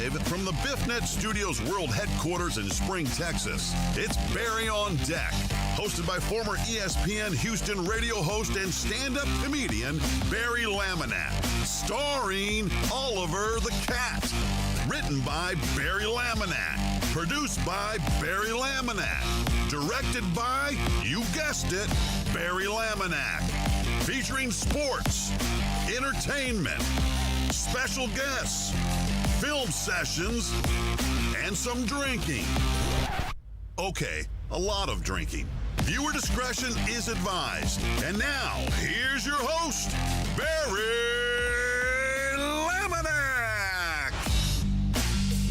Live from the BiffNet Studios World Headquarters in Spring, Texas, it's Barry on Deck, hosted by former ESPN Houston radio host and stand-up comedian Barry Laminack, starring Oliver the Cat. Written by Barry Laminack, produced by Barry Laminack, directed by, you guessed it, Barry Laminack. Featuring sports, entertainment, special guests, film sessions, and some drinking. Okay, a lot of drinking. Viewer discretion is advised. And now, here's your host, Barry Laminack.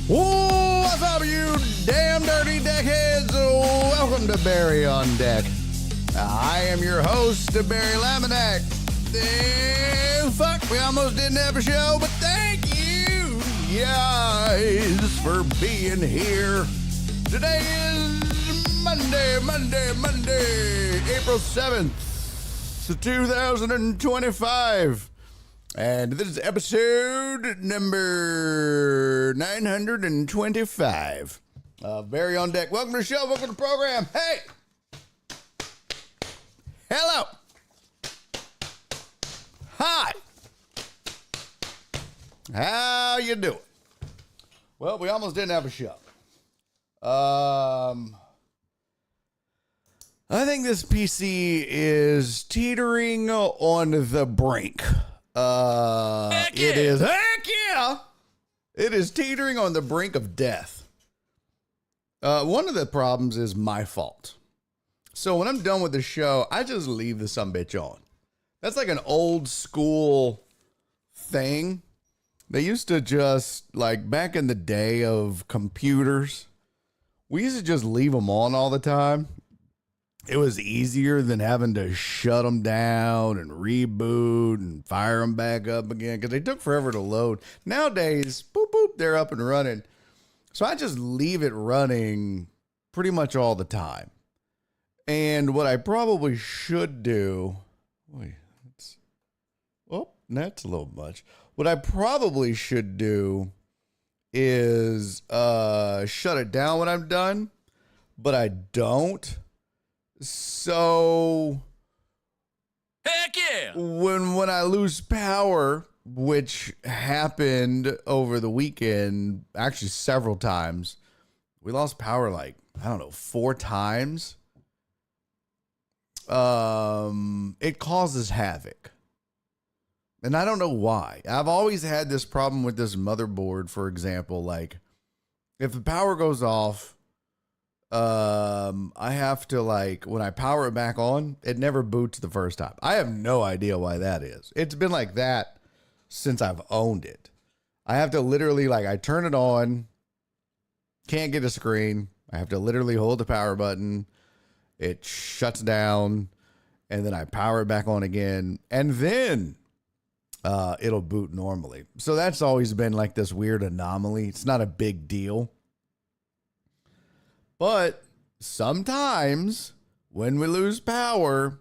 What's up, you damn dirty deckheads? Welcome to Barry on Deck. I am your host, Barry Laminack. Fuck, we almost didn't have a show, but thank you guys for being here. Today is Monday, April 7th, 2025. And this is episode number 925 of Barry on Deck. Welcome to the show. Welcome to the program. Hey! Hello! Hi! How you doing? Well, we almost didn't have a show. I think this PC is teetering on the brink. Heck yeah. It is, heck yeah! It is teetering on the brink of death. One of the problems is my fault. So when I'm done with the show, I just leave the sumbitch on. That's like an old school thing. They used to just, like back in the day of computers, we used to just leave them on all the time. It was easier than having to shut them down and reboot and fire them back up again because they took forever to load. Nowadays, boop, boop, they're up and running. So I just leave it running pretty much all the time. And what I probably should do, that's a little much. What I probably should do is shut it down when I'm done, but I don't. So, heck yeah! When I lose power, which happened over the weekend, actually several times, we lost power like, I don't know, 4 times. It causes havoc. And I don't know why. I've always had this problem with this motherboard, for example. Like, if the power goes off, I have to, like, when I power it back on, it never boots the first time. I have no idea why that is. It's been like that since I've owned it. I have to literally, like, I turn it on, can't get a screen. I have to literally hold the power button. It shuts down, and then I power it back on again, and then it'll boot normally. So that's always been like this weird anomaly. It's not a big deal. But sometimes when we lose power,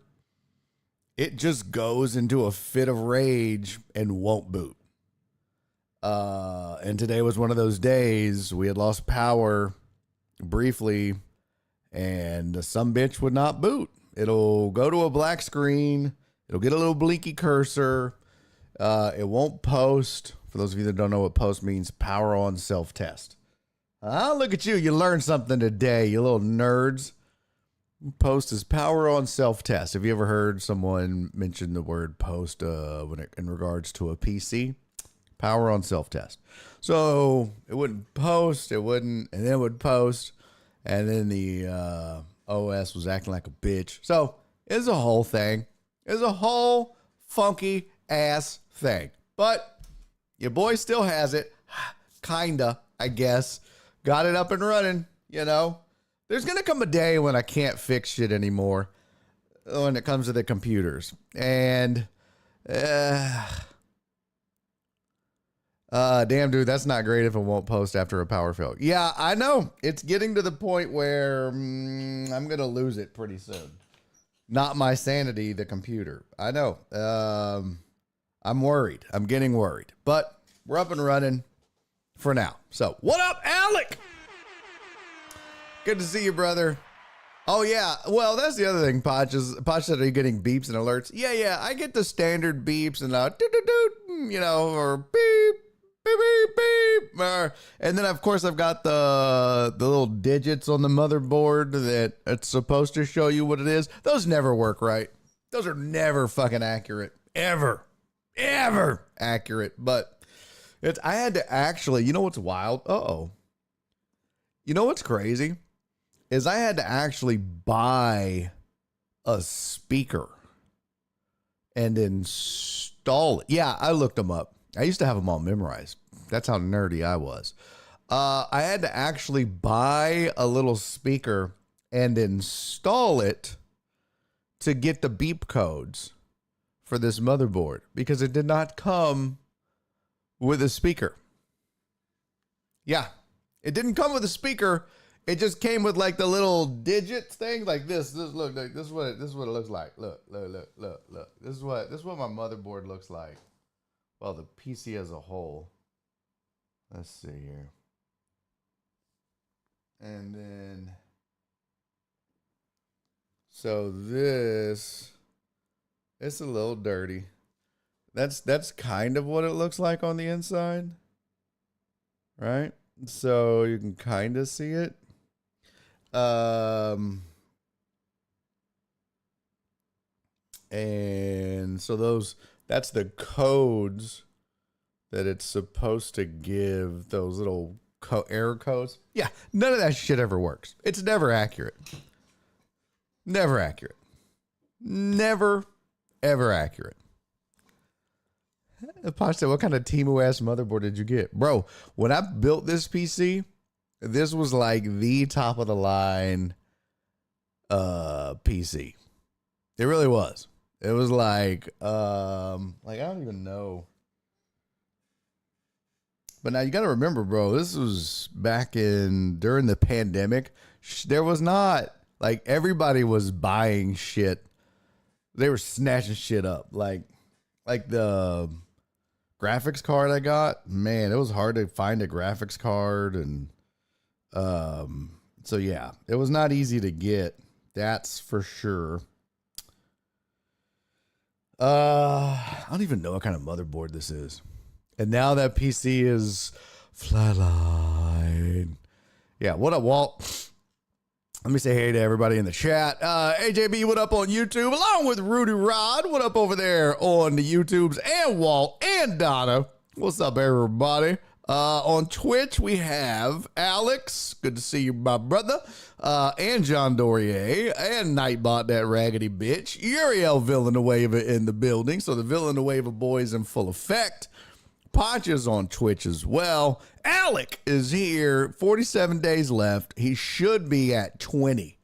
it just goes into a fit of rage and won't boot. And today was one of those days we had lost power briefly, and some bitch would not boot. It'll go to a black screen. It'll get a little blinky cursor. It won't post. For those of you that don't know what post means, power on self-test. Look at you. You learned something today, you little nerds. Post is power on self-test. Have you ever heard someone mention the word post in regards to a PC? Power on self-test. So it wouldn't post, and then it would post, and then the OS was acting like a bitch. So it's a whole thing. It's a whole funky ass thing. But your boy still has it. Kinda, I guess. Got it up and running, you know. There's going to come a day when I can't fix shit anymore when it comes to the computers. And, damn, dude, that's not great if it won't post after a power failure. Yeah, I know. It's getting to the point where I'm going to lose it pretty soon. Not my sanity, the computer. I know. I'm worried. I'm getting worried. But we're up and running. for now. So, what up, Alec? Good to see you, brother. Oh, yeah. Well, that's the other thing, Potch said, are you getting beeps and alerts? Yeah. I get the standard beeps and, or beep, beep, beep, beep. And then, of course, I've got the little digits on the motherboard that it's supposed to show you what it is. Those never work right. Those are never fucking accurate. Ever accurate. But I had to actually, you know what's wild? You know what's crazy? Is I had to actually buy a speaker and install it. Yeah, I looked them up. I used to have them all memorized. That's how nerdy I was. I had to actually buy a little speaker and install it to get the beep codes for this motherboard because it did not come with a speaker. Yeah, it didn't come with a speaker. It just came with like the little digits thing, like this. This is what it looks like. Look. This is what my motherboard looks like. Well, the PC as a whole. Let's see here. And then, so this, it's a little dirty. That's kind of what it looks like on the inside, right? So you can kind of see it. And so that's the codes that it's supposed to give, those little error codes. Yeah, none of that shit ever works. It's never accurate. Never accurate. Never, ever accurate. Posh said, what kind of TeamOS motherboard did you get? Bro, when I built this PC, this was like the top of the line PC. It really was. It was like I don't even know. But now you got to remember, bro, this was back during the pandemic. There was not, like, everybody was buying shit. They were snatching shit up. Like the graphics card I got, man, it was hard to find a graphics card. And so, yeah, it was not easy to get. That's for sure. I don't even know what kind of motherboard this is. And now that PC is flatline. Yeah, what up, Walt? Let me say hey to everybody in the chat. AJB, what up on YouTube? Along with Rudy Rod, what up over there on the YouTubes? And Walt and Donna. What's up, everybody? On Twitch, we have Alex. Good to see you, my brother. And John Dorier. And Nightbot, that raggedy bitch. Uriel Villanueva in the building. So the Villanueva boys in full effect. Ponch is on Twitch as well. Alec is here. 47 days left. He should be at 20.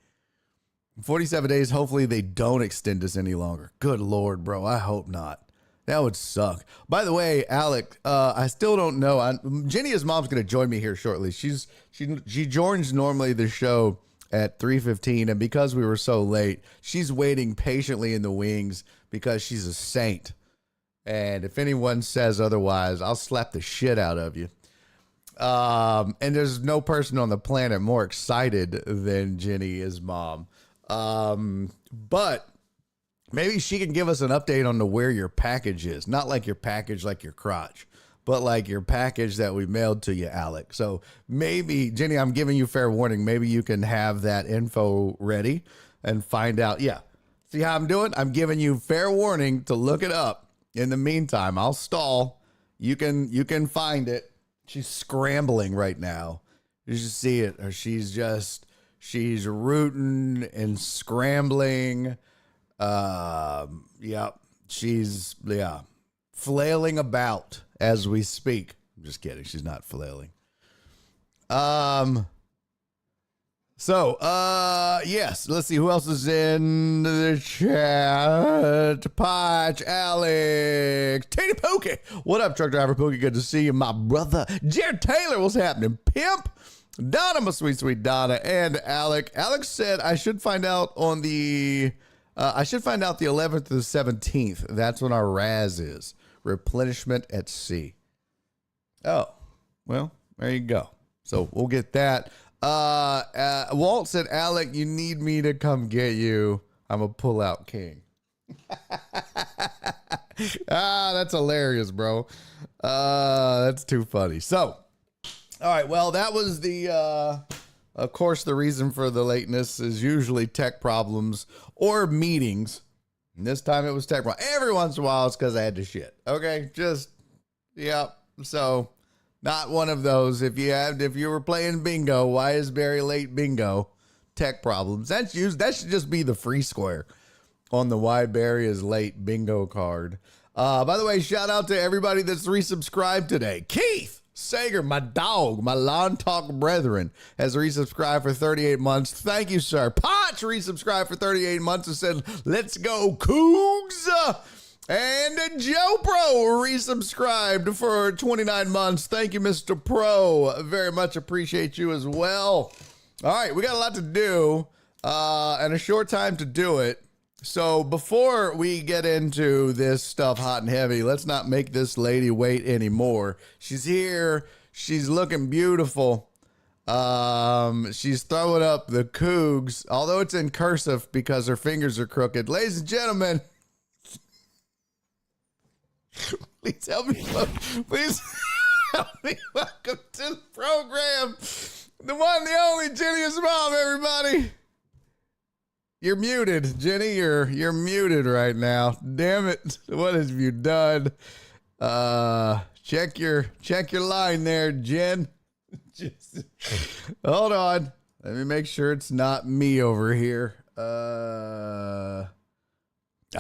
47 days. Hopefully they don't extend us any longer. Good Lord, bro. I hope not. That would suck. By the way, Alec, I still don't know. JennyIsMom's going to join me here shortly. She joins normally the show at 3:15, and because we were so late, she's waiting patiently in the wings because she's a saint. And if anyone says otherwise, I'll slap the shit out of you. And there's no person on the planet more excited than JennyIsMom. But maybe she can give us an update on where your package is. Not like your package like your crotch, but like your package that we mailed to you, Alec. So maybe, Jenny, I'm giving you fair warning. Maybe you can have that info ready and find out. Yeah. See how I'm doing? I'm giving you fair warning to look it up. In the meantime, I'll stall. You can find it. She's scrambling right now. You should see it. Or she's rooting and scrambling. She's flailing about as we speak. I'm just kidding. She's not flailing. Yes, let's see who else is in the chat. Potch, Alex, Tatey Pookie. What up, truck driver Pookie? Good to see you, my brother. Jared Taylor, what's happening? Pimp, Donna, my sweet, sweet Donna, and Alec. Alex said I should find out on the, the 11th to the 17th. That's when our RAS is. Replenishment at sea. Oh, well, There you go. So we'll get that. Walt said, Alec, you need me to come get you. I'm a pull-out king. That's hilarious, bro. That's too funny. So, all right. Well, that was of course, the reason for the lateness is usually tech problems or meetings. And this time it was tech problems. Every once in a while, it's because I had to shit. Okay. Yep. So, not one of those. If you were playing bingo, why is Barry late bingo? Tech problems. That should just be the free square on the why Barry is late bingo card. By the way, shout out to everybody that's resubscribed today. Keith Sager, my dog, my lawn talk brethren, has resubscribed for 38 months. Thank you, sir. Potch resubscribed for 38 months and said, let's go, Cougs. And Joe Pro resubscribed for 29 months. Thank you, Mr. Pro. Very much appreciate you as well. All right, we got a lot to do and a short time to do it. So before we get into this stuff hot and heavy, let's not make this lady wait anymore. She's here. She's looking beautiful. She's throwing up the Cougs, although it's in cursive because her fingers are crooked. Ladies and gentlemen, please help me. Please help me welcome to the program, the one, the only JennyIsMom, everybody. You're muted, Jenny. You're muted right now. Damn it! What have you done? Check your line there, Jen. Just, hold on. Let me make sure it's not me over here. I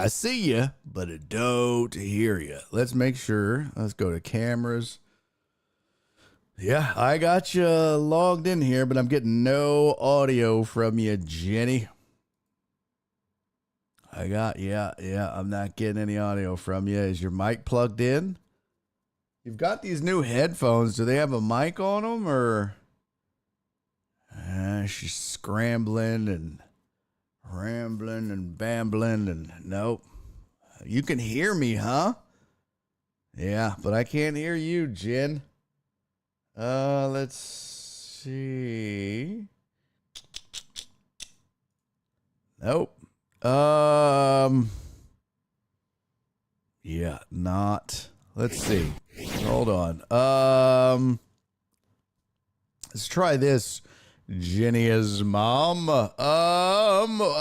see you, but I don't hear you. Let's make sure. Let's go to cameras. Yeah, I got you logged in here, but I'm getting no audio from you, Jenny. I'm not getting any audio from you. Is your mic plugged in? You've got these new headphones. Do they have a mic on them, or she's scrambling and rambling and bambling and nope. You can hear me, huh? Yeah, but I can't hear you, Jen. Let's see. Nope. Yeah, not. Let's see. Hold on. Let's try this. JennyIsMom.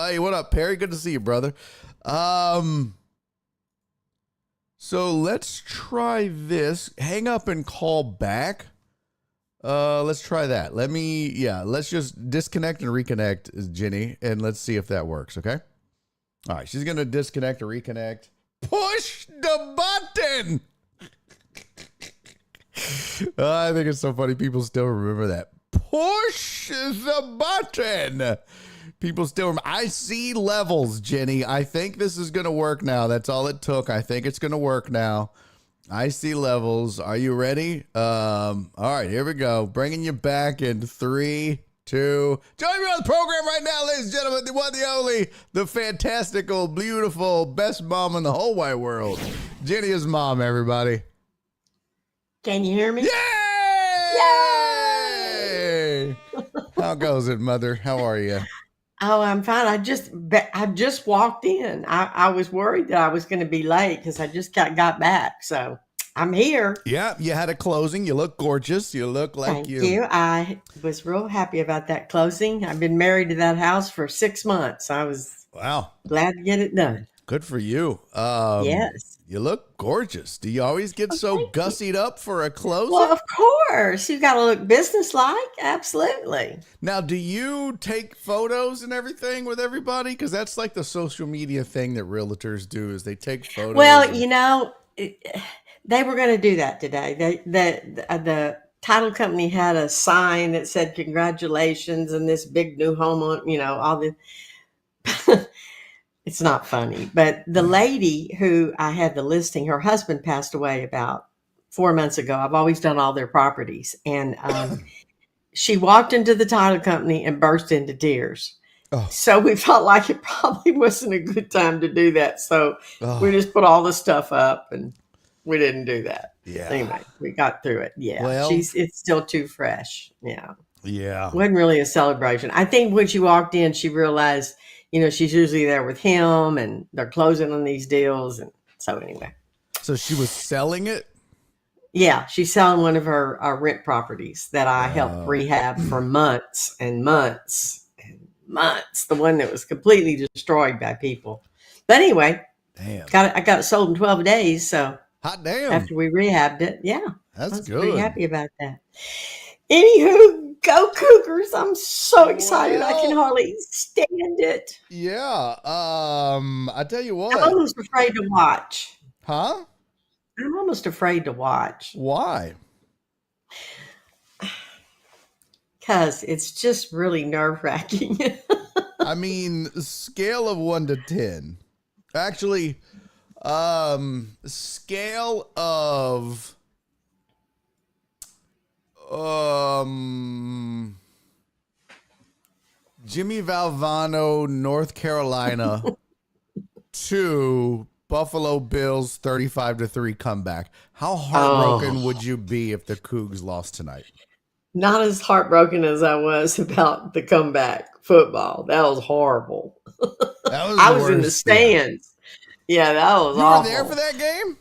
Hey, what up, Perry? Good to see you, brother. So let's try this. Hang up and call back. Let's try that. Let's just disconnect and reconnect, Jenny, and let's see if that works, okay? All right, she's going to disconnect and reconnect. Push the button! I think it's so funny. People still remember that. Push the button! People still remember. I see levels, Jenny. I think this is going to work now. That's all it took. I think it's going to work now. I see levels. Are you ready? All right, here we go. Bringing you back in 3, 2. Join me on the program right now, ladies and gentlemen. The one, the only, the fantastical, beautiful, best mom in the whole wide world. JennyIsMom, everybody. Can you hear me? Yay! How goes it, mother? How are you? Oh, I'm fine. I just walked in. I was worried that I was going to be late because I just got back. So I'm here. Yeah, you had a closing. You look gorgeous. You look like Thank you. I was real happy about that closing. I've been married to that house for 6 months. I was glad to get it done. Good for you. Yes. You look gorgeous. Do you always get so gussied up for a closing? Well, of course. You got to look businesslike. Absolutely. Now, do you take photos and everything with everybody? Because that's like the social media thing that realtors do is they take photos. Well, they were going to do that today. The title company had a sign that said congratulations and this big new home on, all the... It's not funny, but the lady who I had the listing, her husband passed away about 4 months ago. I've always done all their properties. And she walked into the title company and burst into tears. Oh. So we felt like it probably wasn't a good time to do that. So we just put all the stuff up. And we didn't do that. Yeah. Anyway, we got through it. Yeah. Well, It's still too fresh. Yeah. yeah. Wasn't really a celebration. I think when she walked in, she realized, she's usually there with him and they're closing on these deals. And so anyway. So she was selling it? Yeah, she's selling one of her rent properties that I helped rehab for months and months and months. The one that was completely destroyed by people. But anyway, damn, I got it sold in 12 days. So hot damn. after we rehabbed it, yeah, that's I was good. pretty happy about that. Anywho, go Cougars! I'm so excited. I can hardly stand it. Yeah. I tell you what, I'm almost afraid to watch. Huh? I'm almost afraid to watch. Why? Because it's just really nerve-wracking. I mean, scale of 1 to 10. Actually, scale of Jimmy Valvano, North Carolina to Buffalo Bills 35-3 comeback. How heartbroken would you be if the Cougs lost tonight? Not as heartbroken as I was about the comeback football. That was horrible. That was I was in the stands. Yeah, that was awful. You were there for that game?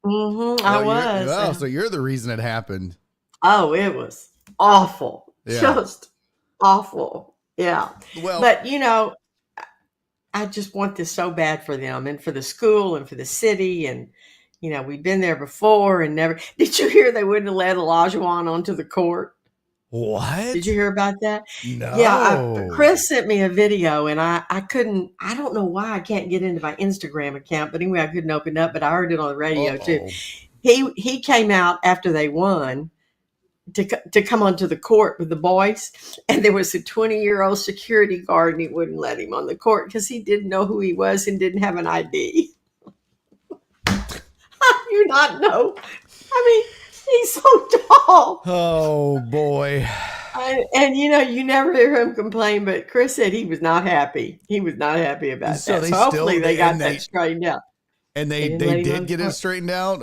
Mm-hmm, I was. Oh, so you're the reason it happened. Oh, it was awful. Yeah. Just awful. Yeah. Well, but I just want this so bad for them and for the school and for the city. And, we've been there before and never. Did you hear they wouldn't have let Olajuwon onto the court? What? Did you hear about that? No. Yeah. Chris sent me a video and I don't know why I can't get into my Instagram account, but anyway, I couldn't open it up, but I heard it on the radio too. He came out after they won to come onto the court with the boys, and there was a 20-year-old security guard and he wouldn't let him on the court because he didn't know who he was and didn't have an ID. How do you not know? I mean, he's so tall. Oh boy. And you never hear him complain, but Chris said he was not happy. He was not happy about that. So hopefully they got that straightened out. And they did get it straightened out?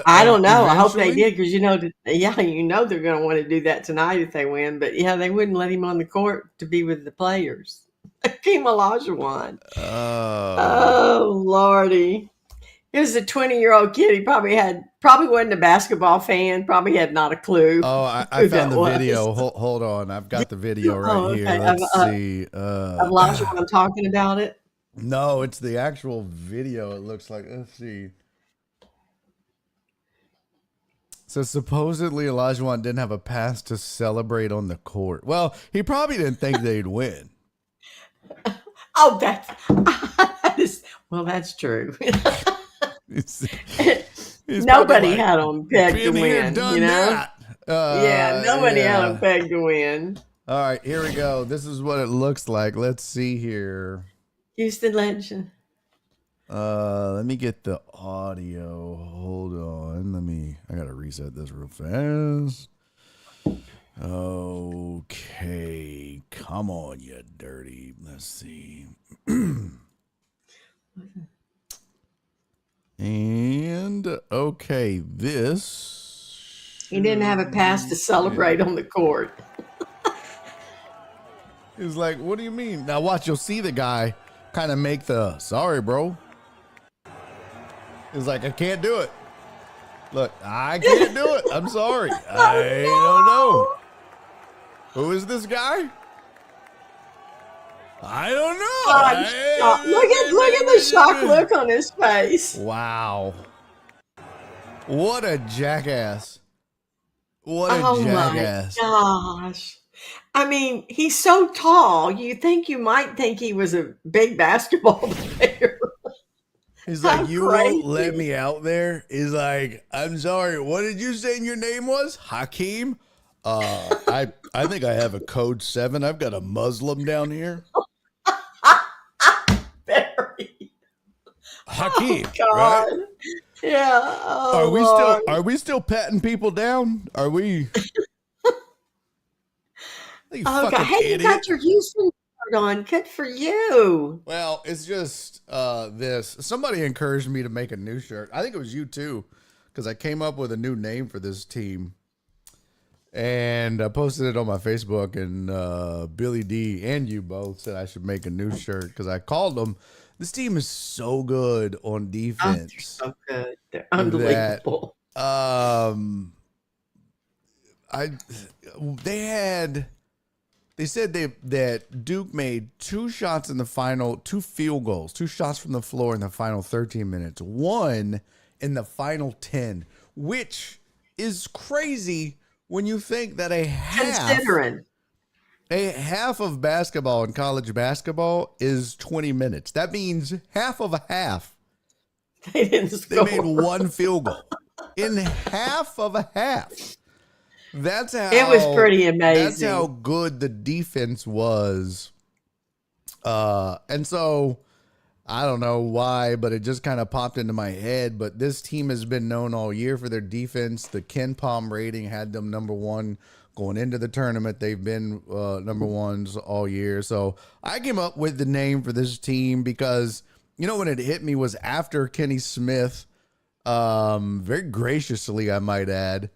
I don't know. Eventually? I hope they did because, they're going to want to do that tonight if they win. But, they wouldn't let him on the court to be with the players. Hakeem Olajuwon. Oh, Lordy. He was a 20-year-old kid. He probably wasn't a basketball fan, probably had not a clue. Oh, I found the video. Hold on. I've got the video right here. Let's see. Of Olajuwon talking about it. No, it's the actual video. It looks like. Let's see. So supposedly Olajuwon didn't have a pass to celebrate on the court. Well, he probably didn't think they'd win. Oh, that's true. Nobody had them pegged to win. Nobody had them pegged to win. All right, here we go. This is what it looks like. Let's see here. Houston Legend. Let me get the audio. Hold on. I gotta reset this real fast. Okay. Come on, you dirty. Let's see. And okay, this. He didn't have a pass to celebrate on the court. He's like, what do you mean? Now watch, you'll see the guy kind of make the sorry, bro. He's like, I can't do it. Look, I can't do it. I'm sorry. I don't know. Who is this guy? I don't know. Look at the shocked look on his face. Wow. What a jackass. What a jackass. Oh my gosh. I mean, he's so tall. You might think he was a big basketball player. He's like, you won't let me out there? He's like, I'm sorry. What did you say your name was? Hakeem? I think I have a code 7. I've got a Muslim down here. Barry. Hakeem. Oh, God. Right? Yeah. Oh, are we still patting people down? Are we? God. Hey, you got your Houston shirt on. Good for you. Well, it's just this. Somebody encouraged me to make a new shirt. I think it was you too, because I came up with a new name for this team. And I posted it on my Facebook, and Billy D and you both said I should make a new shirt because I called them. This team is so good on defense. Oh, they're so good. They're unbelievable. They said that Duke made 2 shots in the final, 2 field goals, 2 shots from the floor in the final 13 minutes, 1 in the final 10, which is crazy. When you think that a half of basketball in college basketball is 20 minutes. That means half of a half. They didn't score. They made 1 field goal in half of a half. That's how it was pretty amazing. That's how good the defense was. And so I don't know why, but it just kind of popped into my head. But this team has been known all year for their defense. The Ken Palm rating had them number 1 going into the tournament. They've been number 1s all year. So I came up with the name for this team because, you know, when it hit me was after Kenny Smith, very graciously, I might add,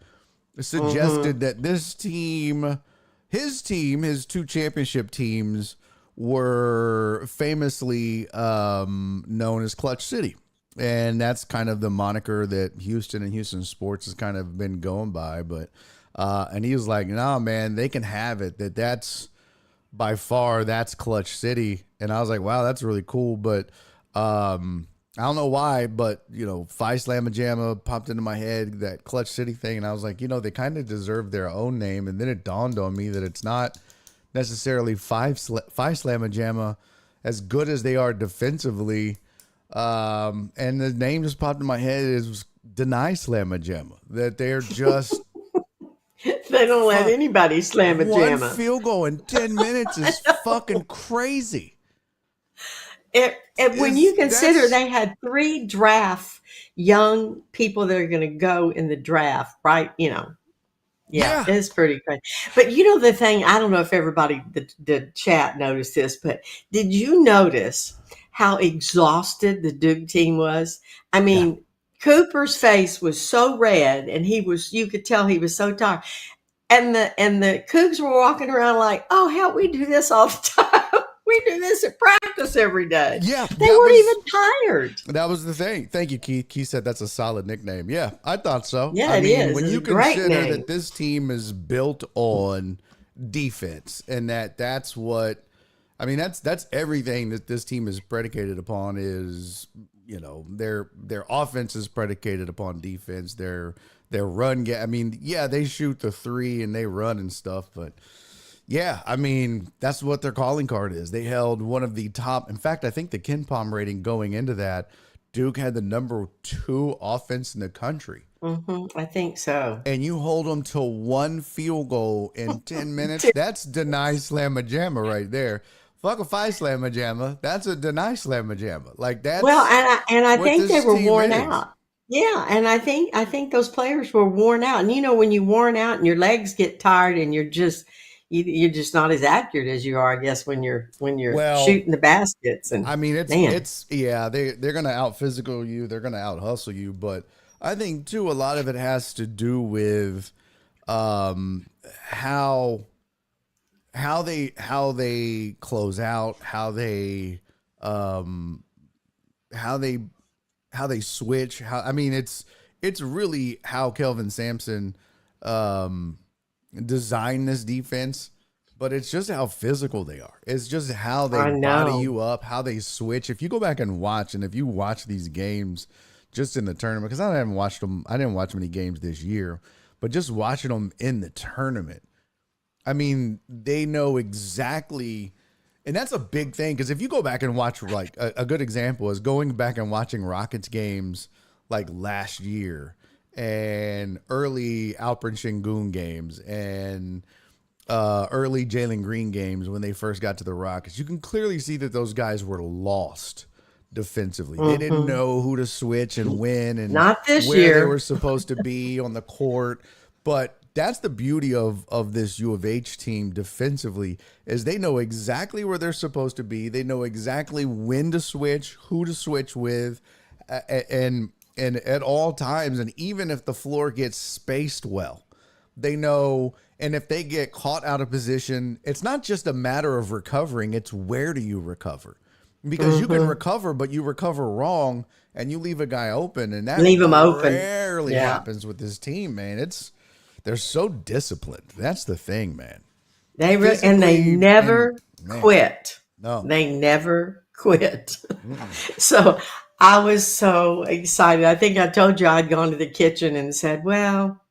suggested that this team, his 2 championship teams, were famously known as Clutch City. And that's kind of the moniker that Houston and Houston sports has kind of been going by. But and he was like, nah, man, they can have it. That's by far, that's Clutch City. And I was like, wow, that's really cool. But I don't know why, but, you know, Phi Slamma Jamma popped into my head, that Clutch City thing. And I was like, you know, they kind of deserve their own name. And then it dawned on me that it's not necessarily Phi Slamma Jamma, as good as they are defensively. And the name just popped in my head is Deny Slamma Jamma. That they're just they don't let anybody slam a jamma. 1 field goal in 10 minutes is fucking crazy. When you consider they had 3 draft young people that are going to go in the draft, right? You know. Yeah, it's pretty crazy. But you know the thing, I don't know if everybody, the chat noticed this, but did you notice how exhausted the Duke team was? I mean, Cooper's face was so red, and you could tell he was so tired. And the Cougs were walking around like, oh, hell, we do this all the time. We do this at practice every day. Yeah. They weren't even tired. That was the thing. Thank you, Keith. Keith said that's a solid nickname. Yeah, I thought so. Yeah, it is. When it's you a great consider name. that this team is built on defense, and that's what, I mean, that's everything that this team is predicated upon is, you know, their offense is predicated upon defense. Their run game. I mean, yeah, they shoot the 3 and they run and stuff, but yeah, I mean, that's what their calling card is. They held one of the top. In fact, I think the Ken Palm rating going into that, Duke had the number 2 offense in the country. I think so. And you hold them to 1 field goal in 10 minutes. That's Deny Slamma Jamma right there. Fuck a Phi Slamma Jamma. That's a Deny Slamma Jamma. Like that's well, and I think they were worn is. out. Yeah, and I think those players were worn out. And you know, when you're worn out and your legs get tired and you're just not as accurate as you are, I guess, when you're shooting the baskets. And I mean, they're gonna out physical you, they're gonna out hustle you, but I think too a lot of it has to do with how they close out, how they switch. I mean, it's really how Kelvin Sampson design this defense, but it's just how physical they are. It's just how they body you up, how they switch. If you go back and watch, and if you watch these games just in the tournament, because I didn't watch many games this year, but just watching them in the tournament, I mean, they know exactly, and that's a big thing, because if you go back and watch, like a good example is going back and watching Rockets games like last year, and early Alperen Şengün games, and early Jalen Green games when they first got to the Rockets, you can clearly see that those guys were lost defensively. They didn't know who to switch and when, and not this where year they were supposed to be on the court. But that's the beauty of this U of H team defensively, is they know exactly where they're supposed to be. They know exactly when to switch, who to switch with, and and at all times, and even if the floor gets spaced well, they know. And if they get caught out of position, it's not just a matter of recovering, it's where do you recover? Because you can recover, but you recover wrong and you leave a guy open, and that Leave him open. rarely happens with this team, man. They're so disciplined. That's the thing, man. They never quit. No. They never quit. So I was so excited. I think I told you I'd gone to the kitchen and said, well,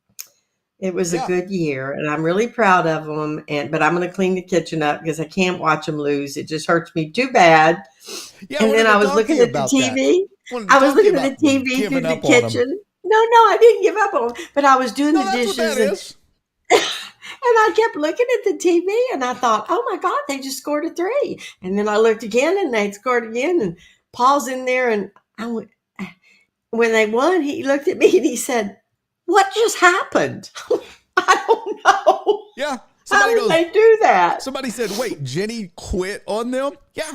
it was a good year, and I'm really proud of them. But I'm going to clean the kitchen up because I can't watch them lose. It just hurts me too bad. Yeah, and then I was looking at the TV. I was looking at the TV through the kitchen. No, I didn't give up on them. But I was doing the dishes. And I kept looking at the TV, and I thought, oh, my God, they just scored a 3. And then I looked again, and they scored again. And Paul's in there, and when they won, he looked at me, and he said, what just happened? I don't know. Yeah. How did they do that? Somebody said, wait, Jenny quit on them? Yeah.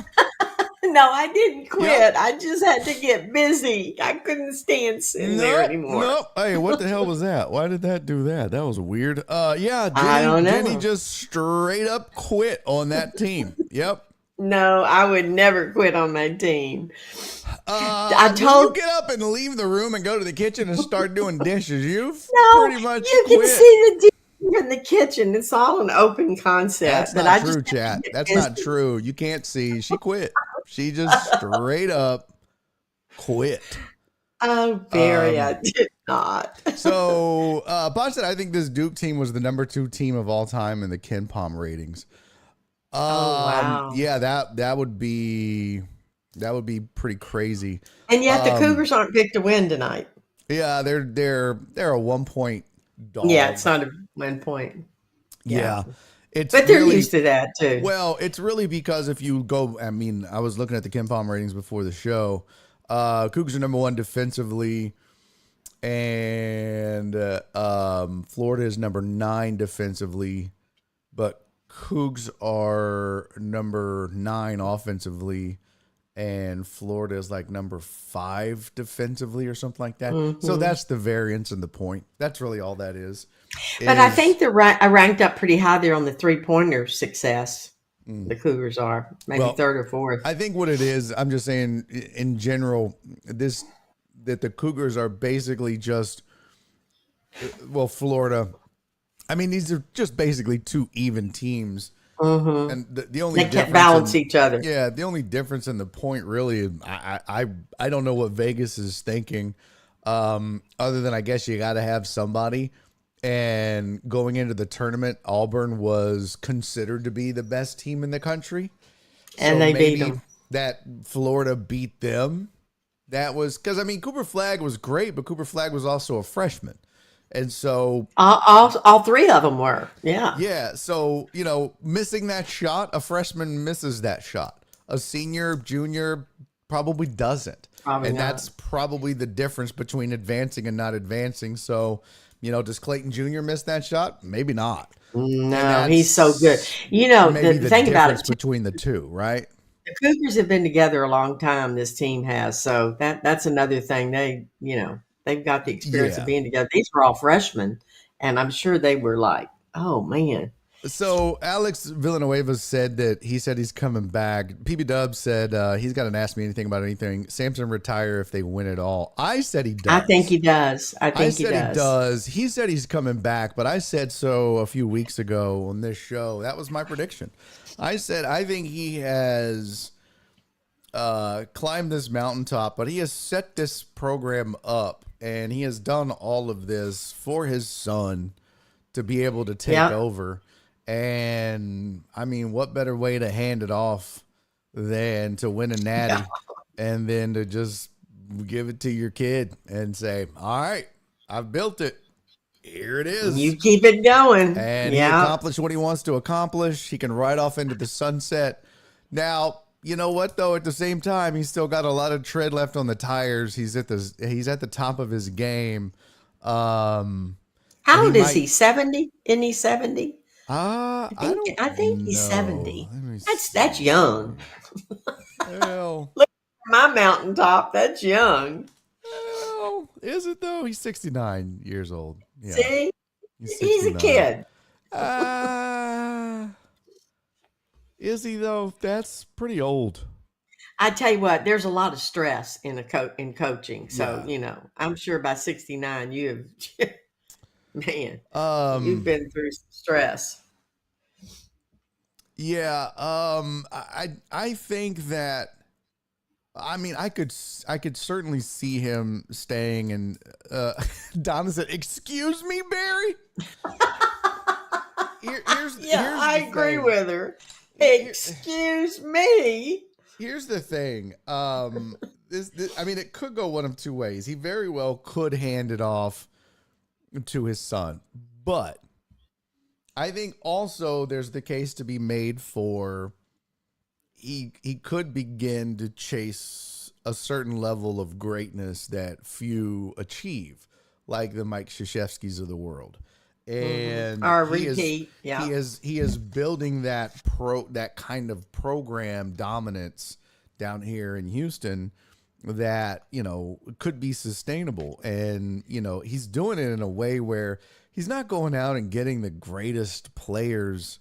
No, I didn't quit. I just had to get busy. I couldn't stand sitting there anymore. No. Hey, what the hell was that? Why did that do that? That was weird. Yeah, I don't know. Jenny just straight up quit on that team. Yep. No, I would never quit on my team. You get up and leave the room and go to the kitchen and start doing dishes. You've pretty much you quit. Can see the in the kitchen. It's all an open concept. That's not true, chat. That's not true. You can't see. She quit. She just straight up quit. Oh, Barry, I did not. So, Bob said, I think this Duke team was the number 2 team of all time in the Ken Pom ratings. Wow. Yeah, that would be pretty crazy. And yet the Cougars aren't picked to win tonight. Yeah, they're a 1-point dog. Yeah, it's not a 1 point. Yeah. But they're really used to that too. Well, it's really because if you go, I mean, I was looking at the Ken Pom ratings before the show. Cougars are number 1 defensively, and Florida is number 9 defensively, but Cougs are number 9 offensively, and Florida is like number 5 defensively or something like that. Mm-hmm. So that's the variance in the point. That's really all that is. But I think I ranked up pretty high there on the 3-pointer success. The Cougars are maybe 3rd or 4th. I think what it is, I'm just saying in general, that the Cougars are basically just, Florida. I mean, these are just basically 2 even teams. Mm-hmm. And the only they can't balance each other. Yeah, the only difference in the point really, I don't know what Vegas is thinking, other than I guess you got to have somebody. And going into the tournament, Auburn was considered to be the best team in the country, and they beat them. That Florida beat them. That was because Cooper Flagg was great, but Cooper Flagg was also a freshman. And so all 3 of them were. Yeah. Yeah. So, missing that shot, a freshman misses that shot. A senior, junior probably doesn't. Probably not. That's probably the difference between advancing and not advancing. So, does Clayton Jr. miss that shot? Maybe not. No, he's so good. The thing about it between the 2, right? The Cougars have been together a long time. This team has. So that's another thing. They've got the experience of being together. These were all freshmen, and I'm sure they were like, oh, man. So Alex Villanueva said he's coming back. PB Dub said he's got to ask me anything about anything. Samson retire if they win it all. I said he does. I think he does. I said he does. He said he's coming back, but I said so a few weeks ago on this show. That was my prediction. I said I think he has climbed this mountaintop, but he has set this program up, and he has done all of this for his son to be able to take over. And what better way to hand it off than to win a natty and then to just give it to your kid and say, all right, I've built it. Here it is. You keep it going. And he accomplished what he wants to accomplish. He can ride off into the sunset. Now, you know what, though? At the same time, he's still got a lot of tread left on the tires. He's at the top of his game. How old is he? 70? Isn't he 70? I think he's 70. That's young. Well, look at my mountaintop. That's young. Well, Well, is it though? He's 69 years old. Yeah. See, He's he's a 69. kid. Is he though? That's pretty old. I tell you what, there's a lot of stress in in coaching. So, Yeah. I'm sure by 69 you have man, you've Um, been through some stress. yeah. I think that, I mean, I could certainly see him staying, and Donna said, "Excuse me, Barry." Here's I the agree thing. with her. Excuse me. Here's the thing. I mean, it could go one of two ways. He very well could hand it off to his son, but I think also there's the case to be made for he could begin to chase a certain level of greatness that few achieve, like the Mike Krzyzewskis of the world. And Or he repeat. he is building that kind of program dominance down here in Houston that, could be sustainable. And, he's doing it in a way where he's not going out and getting the greatest players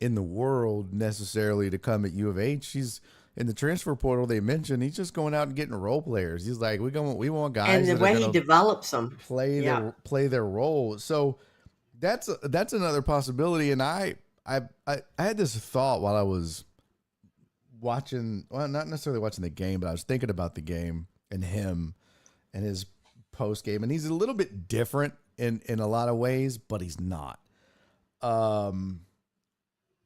in the world necessarily to come at U of H. He's in the transfer portal. They mentioned he's just going out and getting role players. He's like, we want guys, And the that way are he develops them. play their role. So that's another possibility. And I had this thought while I was watching, well, not necessarily watching the game, but I was thinking about the game and him and his post game. And he's a little bit different in a lot of ways, but he's not.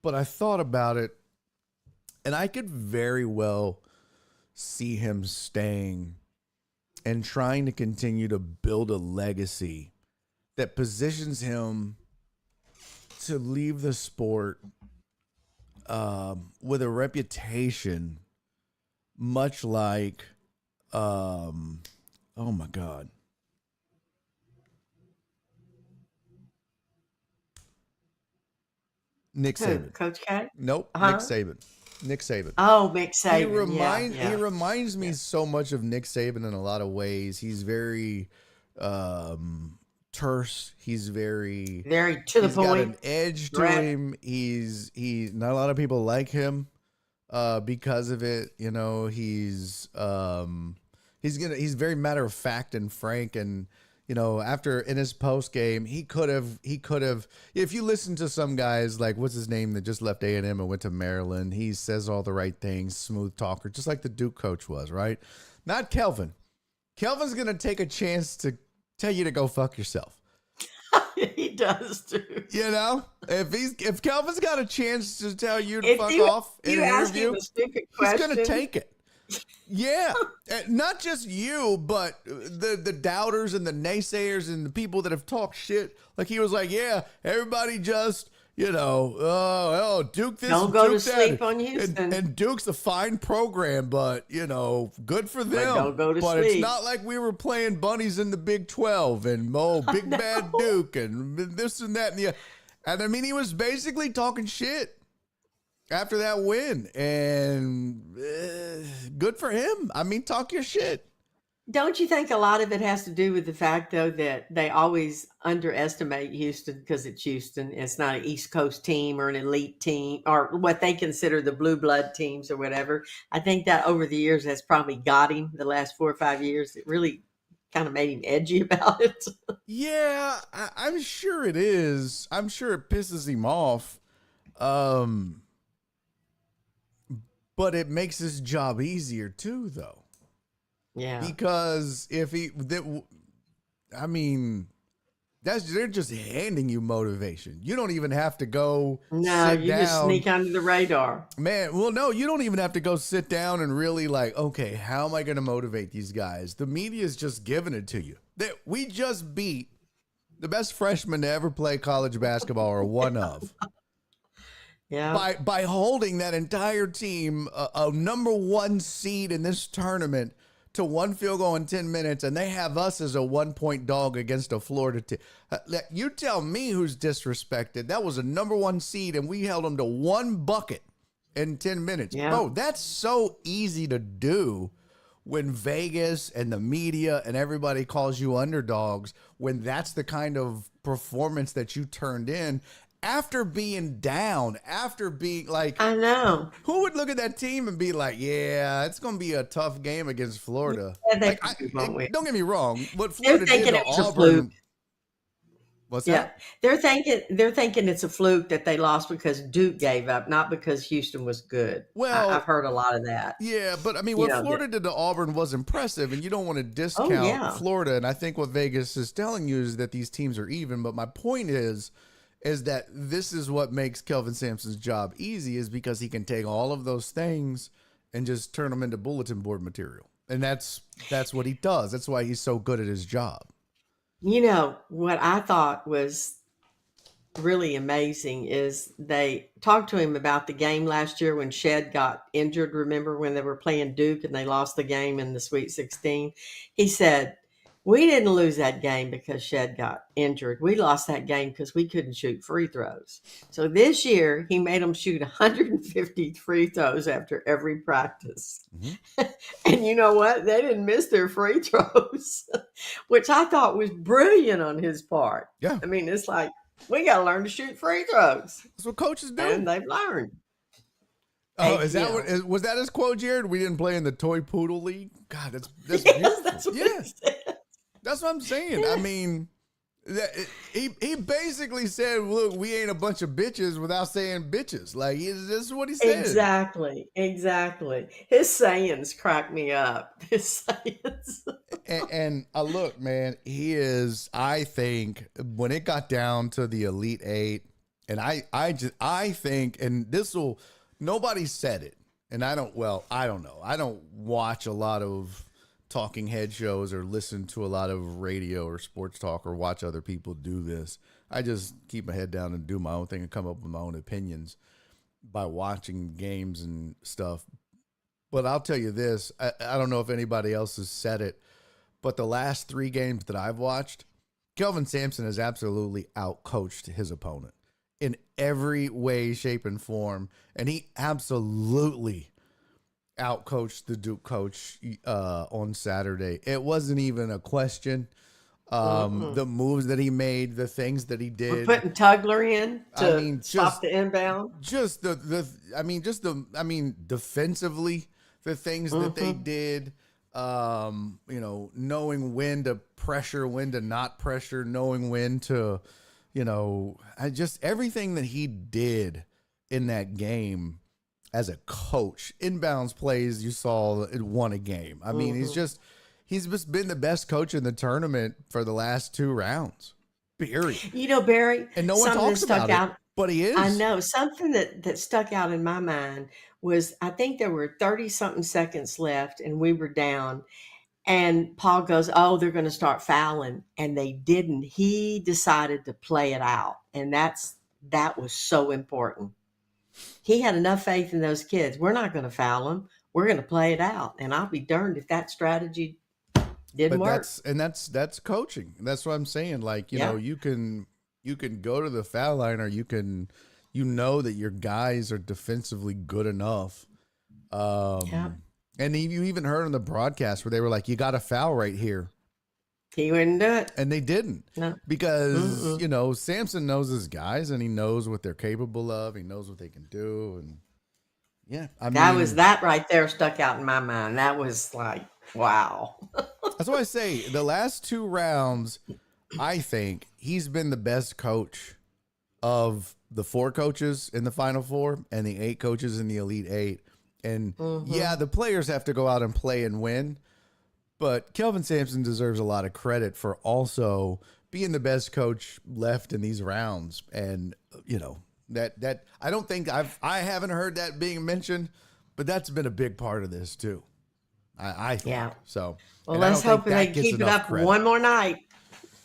But I thought about it, and I could very well see him staying and trying to continue to build a legacy that positions him to leave the sport with a reputation much like, oh my God. Nick Saban. Coach K? Nope. Uh-huh. Nick Saban. Oh, Mick Saban. He reminds me so much of Nick Saban in a lot of ways. He's very terse. He's very to the he's got point. an edge to him. He not a lot of people like him because of it. He's very matter of fact and frank. And after in his post game, he could have, if you listen to some guys like, what's his name, that just left A&M and went to Maryland, he says all the right things, smooth talker, just like the Duke coach was, right? Not Kelvin. Kelvin's going to take a chance to tell you to go fuck yourself. He does too. If Kelvin's got a chance to tell you to fuck off in an interview, he's going to take it. Yeah, not just you, but the doubters and the naysayers and the people that have talked shit. Like he was like, yeah, everybody just, Duke this. Don't go Duke to sleep on Houston. And Duke's a fine program, but good for them. But don't go to But sleep. it's not like we were playing bunnies in the Big 12 and Big Bad Duke and this and that and the. And I mean, he was basically talking shit after that win, and good for him. I mean, talk your shit. Don't you think a lot of it has to do with the fact, though, that they always underestimate Houston because it's Houston? It's not an East Coast team or an elite team or what they consider the blue blood teams or whatever. I think that over the years has probably got him the last 4 or 5 years. It really kind of made him edgy about it. Yeah, I'm sure it is. I'm sure it pisses him off. But it makes his job easier too, though. Yeah. Because they're just handing you motivation. You don't even have to go. No, you down. just sneak under the radar. Man, well, no, you don't even have to go sit down and really okay, how am I going to motivate these guys? The media is just giving it to you. We just beat the best freshman to ever play college basketball, or one of. Yeah. By holding that entire team, a number one seed in this tournament, to one field goal in 10 minutes, and they have us as a 1-point dog against a Florida team. You tell me who's disrespected. That was a number one seed, and we held them to one bucket in 10 minutes. Yeah. Bro, that's so easy to do when Vegas and the media and everybody calls you underdogs, when that's the kind of performance that you turned in after being down, after being like, I know. who would look at that team and be like, yeah, it's going to be a tough game against Florida? Yeah, they Like, won't win. don't get me wrong. What They're Florida did thinking to it was a fluke. Auburn. What's Yeah, that? they're thinking it's a fluke that they lost because Duke gave up, not because Houston was good. I've Well, heard a lot of that. yeah, but I mean, You what know, Florida did to Auburn was impressive, and you don't want to oh discount yeah, Florida. And I think what Vegas is telling you is that these teams are even. But my point is that this is what makes Kelvin Sampson's job easy, is because he can take all of those things and just turn them into bulletin board material, and that's what he does. That's why he's so good at his job. you know what I thought was really amazing is they talked to him about the game last year when Shed got injured. Remember when they were playing Duke and they lost the game in the Sweet 16? He said, we didn't lose that game because Shed got injured. We lost that game because we couldn't shoot free throws. So this year he made them shoot 150 free throws after every practice. Mm-hmm. And you know what? They didn't miss their free throws, which I thought was brilliant on his part. Yeah, I mean, it's like, we got to learn to shoot free throws. that's what coaches do. And they've learned. Oh, And, is that you what know, was that his quote, Jared? We didn't play in the toy poodle league. God, that's yes, beautiful. that's what Yeah, he said. that's what I'm saying. I mean, he basically said, "Look, we ain't a bunch of bitches," without saying bitches. Like this is what he said. Exactly. His sayings crack me up. His sayings. And look, man, he is. I think when it got down to the Elite Eight, and I think, and this will. Nobody said it, and I don't know. I don't watch a lot of talking head shows or listen to a lot of radio or sports talk or watch other people do this. I just keep my head down and do my own thing and come up with my own opinions by watching games and stuff. But I'll tell you this, I don't know if anybody else has said it, but the last 3 games that I've watched, Kelvin Sampson has absolutely outcoached his opponent in every way, shape, and form. And he absolutely outcoached the Duke coach on Saturday. It wasn't even a question. The moves that he made, the things that he did. We're putting Tugler in to stop the inbound. Just defensively, the things that they did, knowing when to pressure, when to not pressure, knowing when to, everything that he did in that game as a coach. Inbounds plays you saw, it won a game. I mean, he's just been the best coach in the tournament for the last 2 rounds. Period. Barry, And no one talks about it, but he is. I know something that stuck out in my mind was I think there were 30-something seconds left and we were down. And Paul goes, oh, they're going to start fouling. And they didn't. He decided to play it out. And that was so important. He had enough faith in those kids. We're not going to foul them. We're going to play it out. And I'll be darned if that strategy didn't work. That's coaching. That's what I'm saying. Like, you can go to the foul line, or you can, that your guys are defensively good enough. And you even heard on the broadcast where they were like, you got a foul right here. He wouldn't do it. And they didn't. No. Because, Sampson knows his guys and he knows what they're capable of. He knows what they can do. And yeah, that right there stuck out in my mind. That was like, wow. That's why I say the last 2 rounds, I think he's been the best coach of the 4 coaches in the Final Four and the 8 coaches in the Elite Eight. And yeah, the players have to go out and play and win, but Kelvin Sampson deserves a lot of credit for also being the best coach left in these rounds. And that I don't think I haven't heard that being mentioned, but that's been a big part of this too. I think. Yeah. So well, let's hope they keep it up one more night.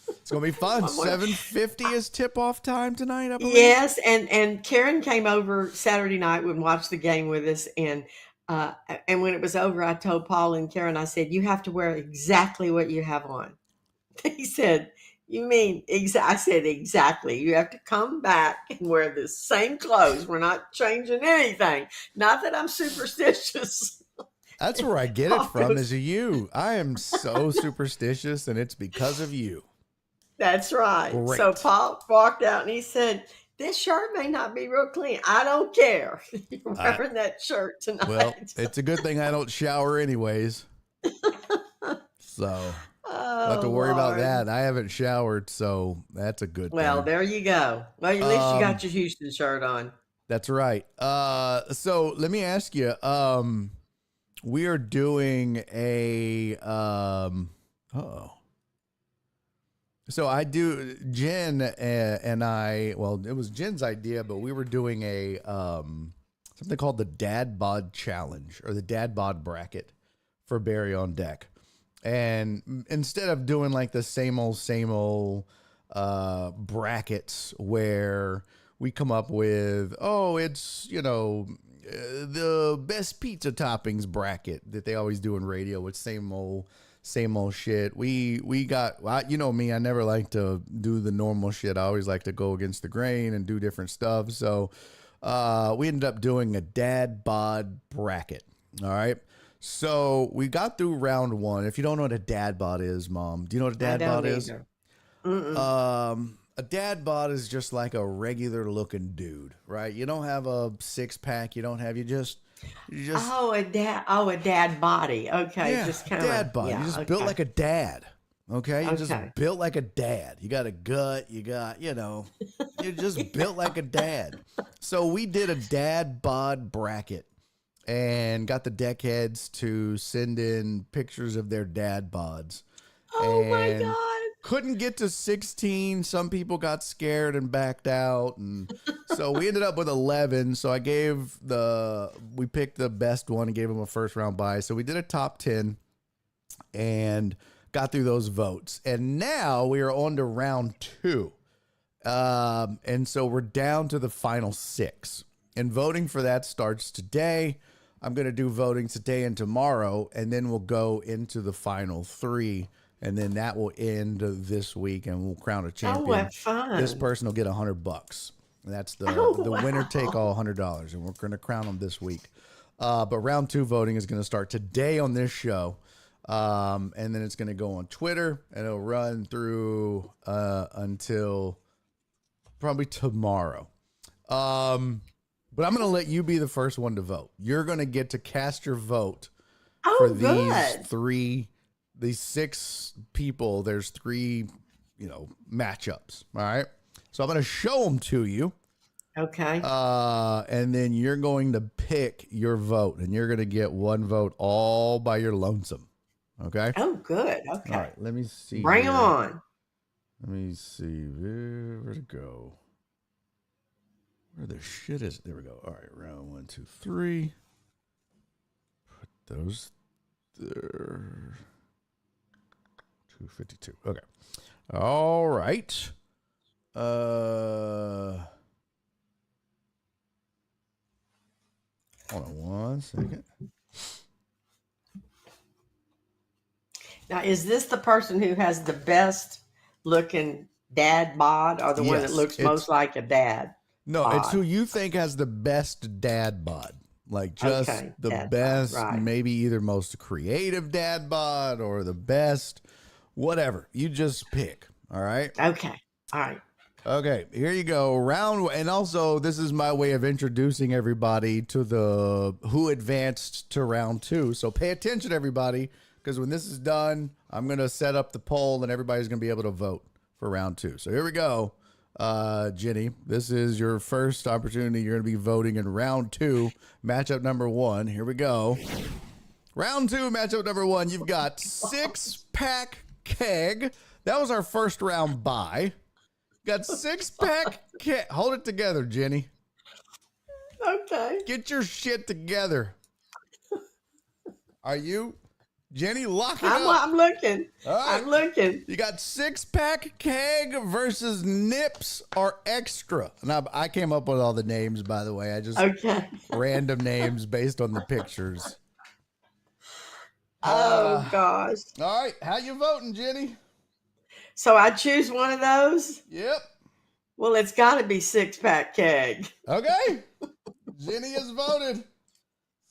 It's gonna be fun. 7:50 is tip-off time tonight, I believe. Yes, and Karen came over Saturday night and watched the game with us, and when it was over, I told Paul and Karen, I said, you have to wear exactly what you have on. He said, you mean I said, exactly. You have to come back and wear the same clothes. We're not changing anything. Not that I'm superstitious. That's where I get it Paul from, goes, is you. I am so superstitious, and it's because of you. that's right. Great. So Paul walked out and he said, this shirt may not be real clean. I don't care. You're wearing that shirt tonight. Well, it's a good thing I don't shower anyways. So don't have to worry about that. I haven't showered, so that's a good Well, thing. there you go. Well, at least you got your Houston shirt on. That's right. So let me ask you, we are doing a, so I do, Jen and I, well, it was Jen's idea, but we were doing a, something called the Dad Bod Challenge, or the Dad Bod Bracket for Barry on Deck. And instead of doing like the same old brackets where we come up with, it's, the best pizza toppings bracket that they always do in radio with same old shit. We got, you know me, I never like to do the normal shit. I always like to go against the grain and do different stuff. So we ended up doing a Dad Bod bracket. All right. So we got through round one. If you don't know what a dad bod is, Mom, do you know what a dad bod is? A dad bod is just like a regular looking dude, right? You don't have a 6-pack. You just. A dad body. Okay. Yeah, just kind of dad bod. Yeah, you just built like a dad. Okay. You just Okay. built like a dad. You got a gut. You got, you're just built like a dad. So we did a dad bod bracket. And got the deckheads to send in pictures of their dad bods. Oh my God. Couldn't get to 16. Some people got scared and backed out. And so we ended up with 11. So we picked the best one and gave them a first round bye. So we did a top 10 and got through those votes. And now we are on to round 2. And so we're down to the final 6. And voting for that starts today. I'm going to do voting today and tomorrow, and then we'll go into the final 3, and then that will end this week, and we'll crown a champion. Oh, what fun. This person will get $100. That's the winner take all $100, and we're going to crown them this week. But round 2 voting is going to start today on this show, and then it's going to go on Twitter, and it'll run through until probably tomorrow. But I'm going to let you be the first one to vote. You're going to get to cast your vote for these 6 people. There's 3, matchups. All right. So I'm going to show them to you. Okay. And then you're going to pick your vote, and you're going to get 1 vote all by your lonesome. Okay. Oh, good. Okay. All right. Let me see. Bring them on. Let me see. Where'd it go? Where the shit is it? There we go. All right, round 1, 2, 3. Put those there. 252. Okay. All right. Hold on 1 second. Now, is this the person who has the best looking dad bod, or the one that looks most like a dad? No, it's who you think has the best dad bod. Like just the best, right. Maybe either most creative dad bod or the best, whatever. You just pick. All right. Okay. All right. Okay. Here you go. And also this is my way of introducing everybody to the who advanced to round 2. So pay attention, everybody, because when this is done, I'm going to set up the poll and everybody's going to be able to vote for round 2. So here we go. Jenny, this is your first opportunity. You're going to be voting in round 2, matchup number 1. Here we go. Round 2, matchup number 1. You've got 6-pack keg. That was our first round bye. Got 6-pack keg. Hold it together, Jenny. Okay. Get your shit together. Are you? Jenny, lock it up. I'm looking. All right. I'm looking. You got 6-pack keg versus Nips or Extra. And I came up with all the names, by the way. I just random names based on the pictures. Oh, gosh. All right. How you voting, Jenny? So I choose one of those? Yep. Well, it's got to be 6-pack keg. Okay. Jenny has voted.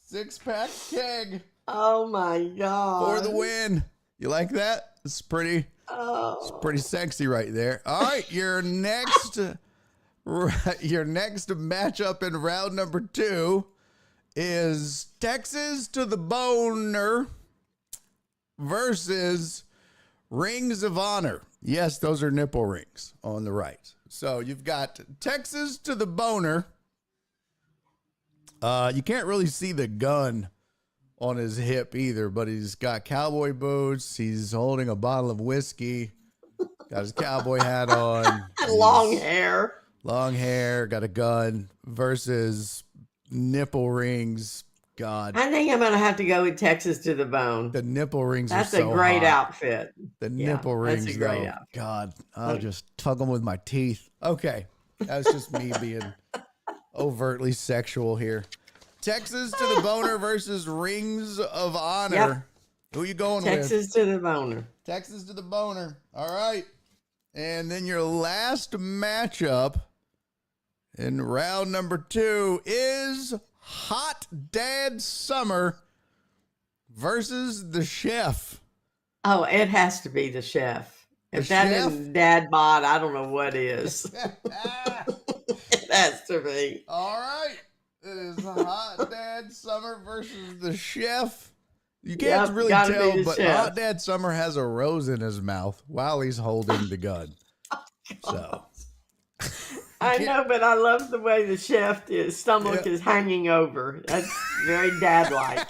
6-pack keg. Oh my for the God. win. You like that? It's pretty Oh. sexy right there. All right, your next matchup in round number 2 is Texas to the Boner versus Rings of Honor. Yes, those are nipple rings on the right. So you've got Texas to the Boner. You can't really see the gun on his hip either, but he's got cowboy boots. He's holding a bottle of whiskey. Got his cowboy hat on. Long hair. Long hair, got a gun versus nipple rings. God, I think I'm going to have to go with Texas to the Bone. the nipple rings That's are so a great hot. outfit. The Yeah, nipple that's rings, a great though. outfit. God, I'll just tug them with my teeth. Okay, that's just me being overtly sexual here. Texas to the Boner versus Rings of Honor. Yep. Who you going with? Texas to the Boner. Texas to the Boner. All right. And then your last matchup in round number 2 is Hot Dad Summer versus the Chef. Oh, it has to be the chef. If The that chef? isn't Dad bod, I don't know what is. It has to be. All right. It is Hot Dad Summer versus the Chef. You can't Yep, really gotta be tell, the but chef. Hot Dad Summer has a rose in his mouth while he's holding the gun. So I know, but I love the way the chef, his stomach Yeah. is hanging over. That's very dad-like.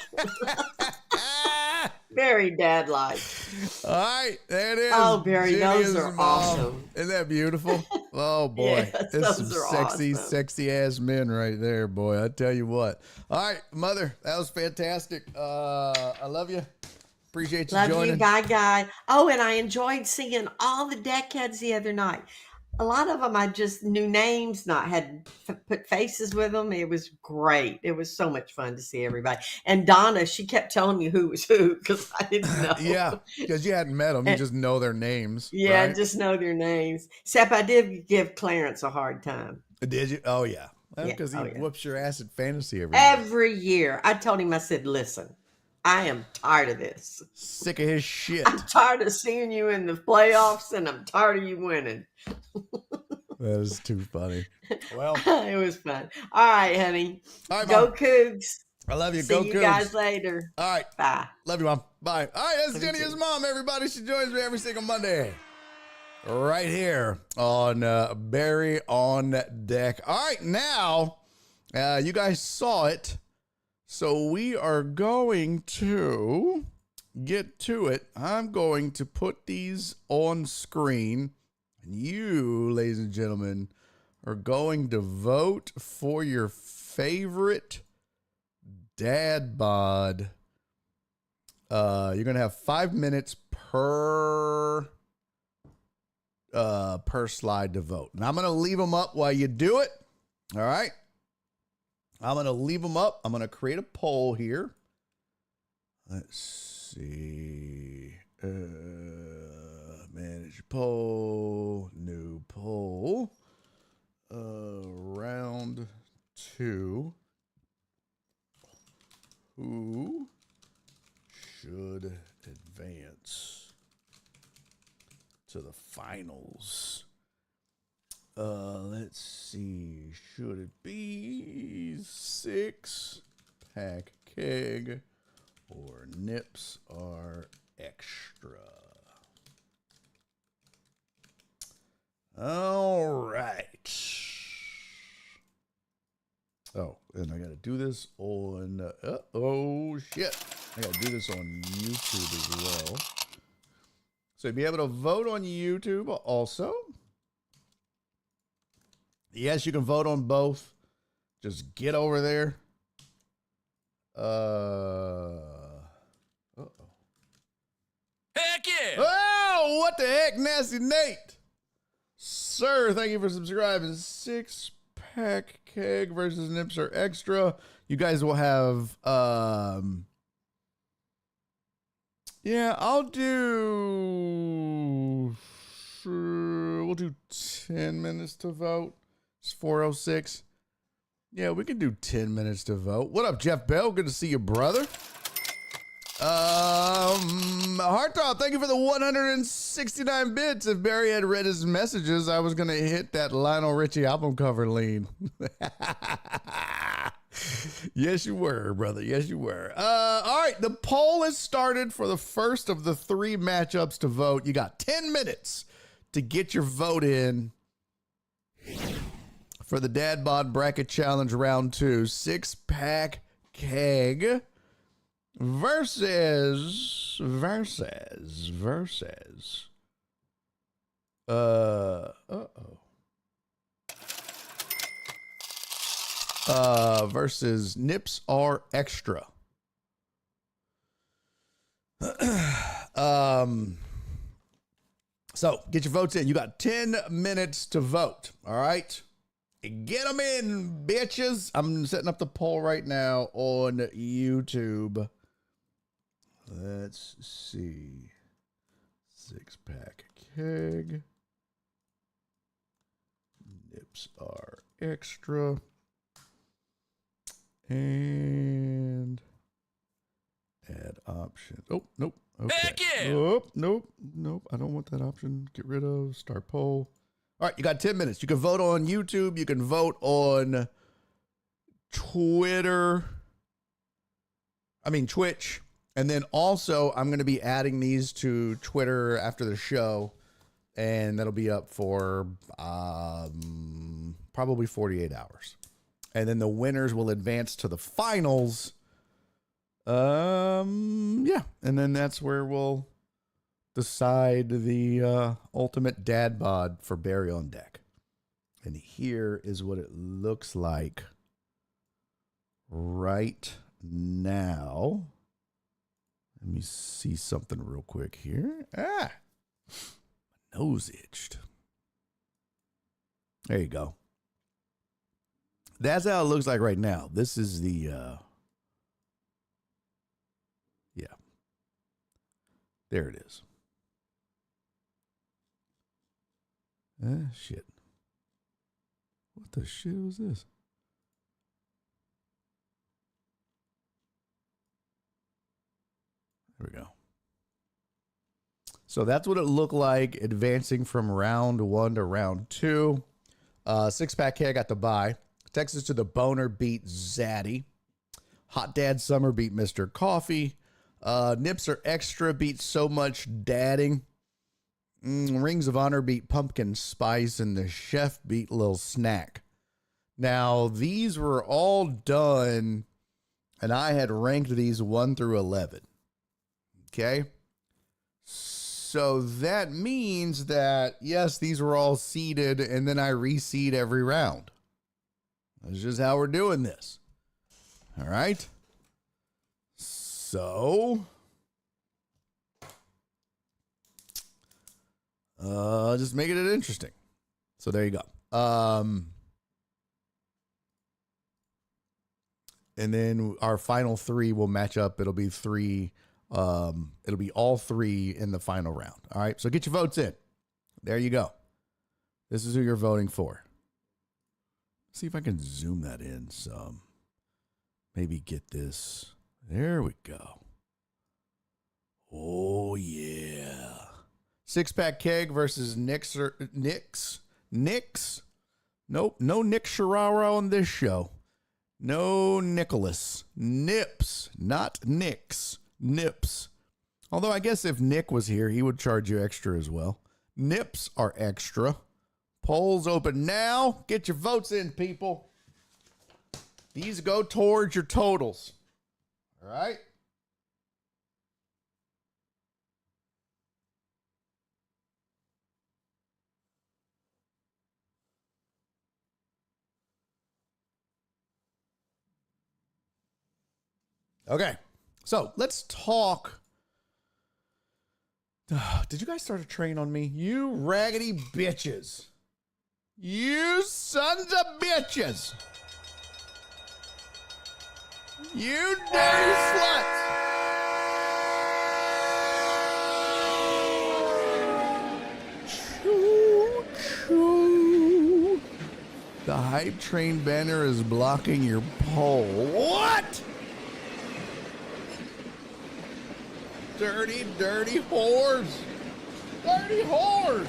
Very dad-like. all right, there it is. Oh, Barry, those are JennyIsMom. awesome. Isn't that beautiful? Oh boy, Yes, there's some those are sexy, awesome. sexy ass men right there, boy. I tell you what. All right, Mother, that was fantastic. I love you. Appreciate you Love joining. you, Guy. Oh, and I enjoyed seeing all the deckheads the other night. A lot of them I just knew names, not had put faces with them. It was great. It was so much fun to see everybody. And Donna, she kept telling me who was who because I didn't know. Yeah, because you hadn't met them, you just know their names. Yeah, right? just know their names. Except I did give Clarence a hard time. Did you? Oh yeah, Yeah, because he oh, yeah. whoops your ass at fantasy every year. Every year. I told him, I said, listen, I am tired of this. Sick of his shit. I'm tired of seeing you in the playoffs and I'm tired of you winning. That is too funny. Well, It was fun. All right, honey. all right, Go Mom. Cougs. I love you. See Go you Cougs. guys later. All right. Bye. Love you, Mom. Bye. All right, that's Love you Jenny, too. his mom. Everybody, she joins me every single Monday. Right here on Barry on Deck. All right, now, you guys saw it. So we are going to get to it. I'm going to put these on screen. And you, ladies and gentlemen, are going to vote for your favorite dad bod. You're gonna have 5 minutes per slide to vote, and I'm gonna leave them up while you do it. All right, I'm gonna leave them up. I'm gonna create a poll here. Let's see. Manage poll. New poll. Round 2. Who should advance to the finals? Let's see. Should it be 6-pack keg or nips are extra? All right. Oh, and I got to do this on, oh shit. I got to do this on YouTube as well. So you'll be able to vote on YouTube also. Yes, you can vote on both. Just get over there. Uh-oh. Heck yeah! Oh, what the heck, Nasty Nate? Sir, thank you for subscribing. 6-pack keg versus nips are extra. You guys will have, yeah, we'll do 10 minutes to vote. It's 4:06. Yeah, we can do 10 minutes to vote. What up, Jeff Bell? Good to see you, brother. Heartthrob, thank you for the 169 bits. If Barry had read his messages, I was going to hit that Lionel Richie album cover lead. Yes, you were, brother. Yes, you were. All right, the poll has started for the first of the 3 matchups to vote. You got 10 minutes to get your vote in for the Dad Bod Bracket Challenge Round 2. 6-pack keg versus versus Nips are extra. So get your votes in. You got 10 minutes to vote. All right. Get them in, bitches. I'm setting up the poll right now on YouTube. Let's see. 6-pack keg. Nips are extra. And add option. Oh, nope. Okay. Heck yeah. Nope. I don't want that option. Get rid of. Start poll. All right, you got 10 minutes. You can vote on YouTube. You can vote on Twitch. And then also, I'm going to be adding these to Twitter after the show. And that'll be up for probably 48 hours. And then the winners will advance to the finals. Yeah. And then that's where we'll decide the ultimate dad bod for Barry on deck. And here is what it looks like right now. Let me see something real quick here. My nose itched. There you go. That's how it looks like right now. This is the, yeah. There it is. Shit. What the shit was this? There we go. So that's what it looked like advancing from round 1 to round 2. 6-pack keg got the bye. Texas to the Boner beat Zaddy. Hot Dad Summer beat Mr. Coffee. Nips are extra beat So Much Dadding. Rings of Honor beat Pumpkin Spice. And the Chef beat Lil Snack. Now, these were all done, and I had ranked these 1 through 11. Okay? So that means that, yes, these were all seeded, and then I reseed every round. That's just how we're doing this. All right. So, just making it interesting. So there you go. And then our final 3 will match up. It'll be 3. It'll be all 3 in the final round. All right. So get your votes in. There you go. This is who you're voting for. See if I can zoom that in some. Maybe get this. There we go. Oh, yeah. 6-pack keg versus Knicks. Nope. No Nick Shararo on this show. No Nicholas. Nips. Not Nicks. Nips. Although I guess if Nick was here, he would charge you extra as well. Nips are extra. Polls open now. Get your votes in, people. These go towards your totals. All right? Okay. So let's talk. Did you guys start a train on me? You raggedy bitches. You sons of bitches. You dirty sluts. Choo, choo. The hype train banner is blocking your poll. What? Dirty, dirty whores. Dirty whores.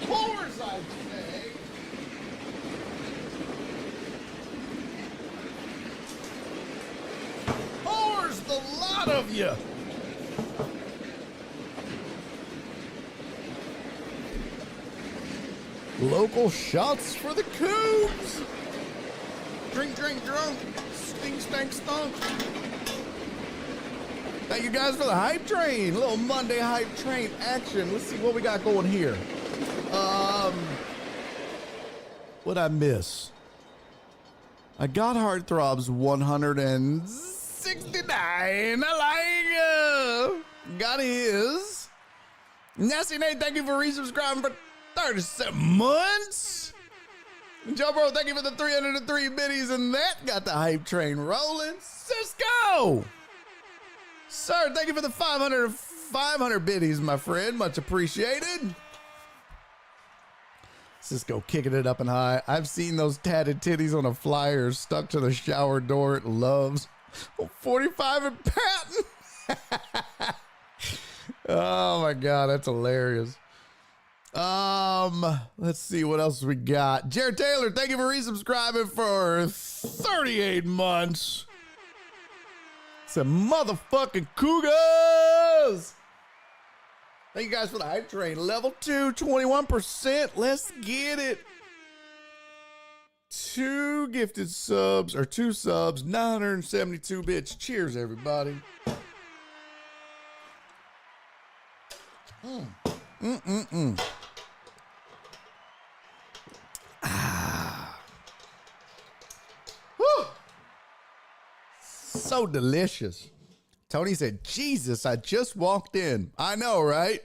Whores, I say. Whores, the lot of you. Local shots for the Cougs. Drink, drink, drunk. Stink, stank, stunk. Thank you guys for the hype train. Little Monday hype train action. Let's see what we got going here. What'd I miss? I got Heartthrobs 169. I like got his. Nasty Nate, thank you for resubscribing for 37 months. Joe Bro, thank you for the 303 biddies, and that got the hype train rolling. Cisco! Sir, thank you for the 500 biddies, my friend. Much appreciated. Cisco kicking it up and high. I've seen those tatted titties on a flyer stuck to the shower door at Love's. 45 and Patton. Oh my God, that's hilarious. Let's see what else we got. Jared Taylor, thank you for resubscribing for 38 months. Some motherfucking Cougars. Thank you guys for the hype train. Level 2, 21%. Let's get it. 2 gifted subs, or 2 subs, 972 bits. Cheers, everybody. Whew. So delicious. Tony said, Jesus, I just walked in. I know, right?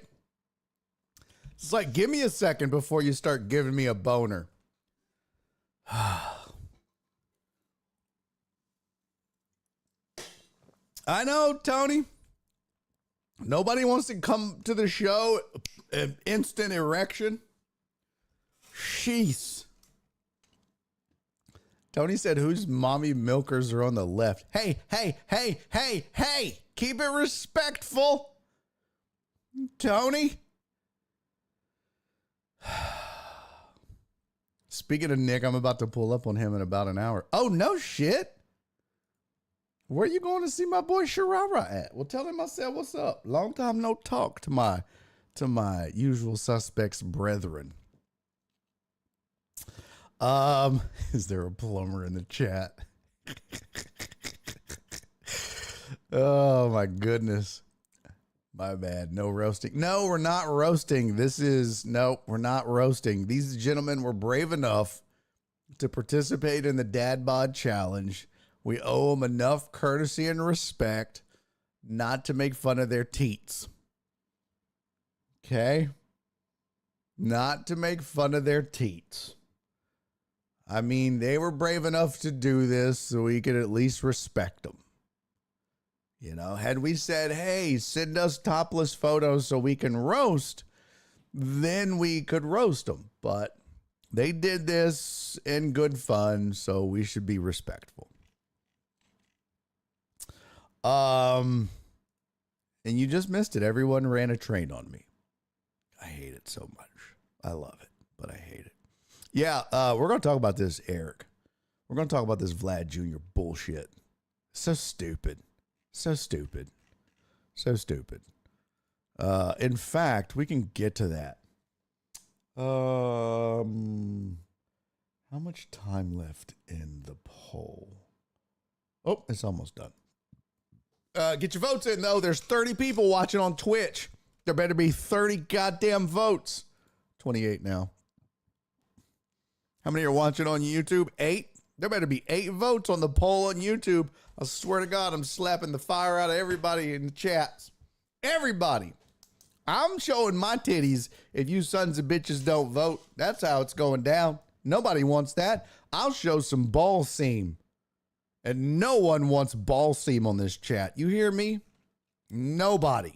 It's like, give me a second before you start giving me a boner. I know, Tony. Nobody wants to come to the show. An instant erection. Sheesh. Tony said, whose mommy milkers are on the left? Hey, hey, hey, hey, hey. Keep it respectful. Tony. Speaking of Nick, I'm about to pull up on him in about an hour. Oh, no shit. Where you going to see my boy Sharara at? Well, tell him I said, what's up? Long time no talk to my usual suspects brethren. Is there a plumber in the chat? Oh my goodness. My bad. No roasting. No, we're not roasting. We're not roasting. These gentlemen were brave enough to participate in the Dad Bod Challenge. We owe them enough courtesy and respect not to make fun of their teats. Okay? Not to make fun of their teats. I mean, they were brave enough to do this, so we could at least respect them. You know, had we said, hey, send us topless photos so we can roast, then we could roast them. But they did this in good fun, so we should be respectful. And you just missed it. Everyone ran a train on me. I hate it so much. I love it, but I hate it. Yeah, we're going to talk about this, Eric. We're going to talk about this Vlad Jr. bullshit. So stupid. So stupid. So stupid. In fact, we can get to that. How much time left in the poll? Oh, it's almost done. Get your votes in, though. There's 30 people watching on Twitch. There better be 30 goddamn votes. 28 now. How many are watching on YouTube? 8. There better be 8 votes on the poll on YouTube. I swear to God, I'm slapping the fire out of everybody in the chats. Everybody. I'm showing my titties if you sons of bitches don't vote. That's how it's going down. Nobody wants that. I'll show some ball seam. And no one wants ball seam on this chat. You hear me? Nobody.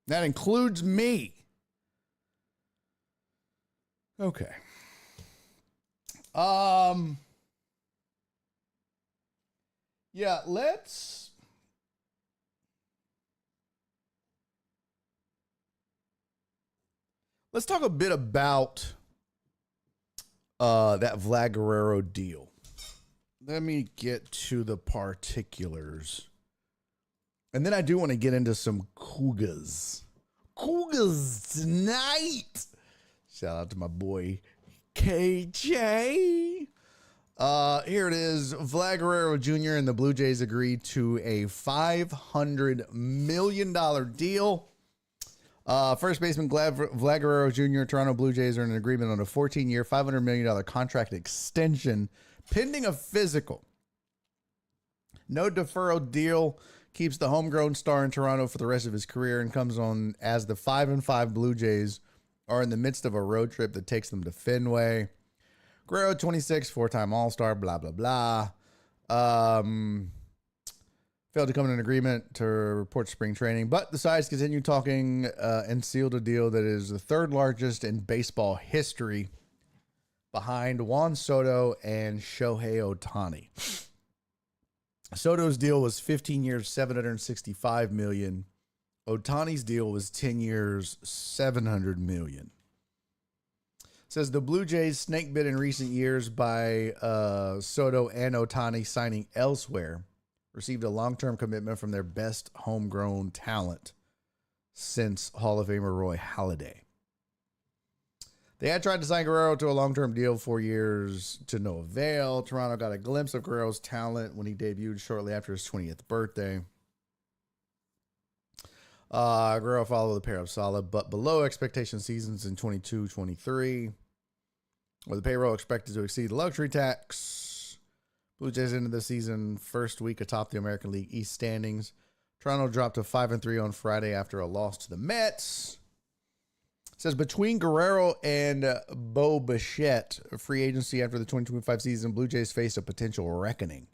That includes me. Okay. Yeah, let's Let's talk a bit about that Vlad Guerrero deal. Let me get to the particulars. And then I do want to get into some Cougars. Cougars tonight. Shout out to my boy KJ. Here it is. Vlad Guerrero Jr. and the Blue Jays agreed to a $500 million deal. First baseman Vlad Guerrero Jr., Toronto Blue Jays are in an agreement on a 14-year, $500 million contract extension pending a physical. No deferral deal keeps the homegrown star in Toronto for the rest of his career and comes on as the 5-5 Blue Jays are in the midst of a road trip that takes them to Fenway. Guerrero, 26, four-time All-Star, blah, blah, blah. Failed to come to an agreement to report spring training, but the sides continue talking and sealed a deal that is the third largest in baseball history behind Juan Soto and Shohei Ohtani. Soto's deal was 15 years, $765 million. Ohtani's deal was 10 years, $700 million. Says the Blue Jays snake bit in recent years by Soto and Ohtani signing elsewhere, received a long-term commitment from their best homegrown talent since Hall of Famer Roy Halladay. They had tried to sign Guerrero to a long-term deal 4 years to no avail. Toronto got a glimpse of Guerrero's talent when he debuted shortly after his 20th birthday. Guerrero followed a pair of solid but below expectation seasons in 22-23, with the payroll expected to exceed the luxury tax. Blue Jays ended the season first week atop the American League East standings. Toronto dropped to 5-3 on Friday after a loss to the Mets. It says between Guerrero and Bo Bichette, free agency after the 2025 season, Blue Jays faced a potential reckoning.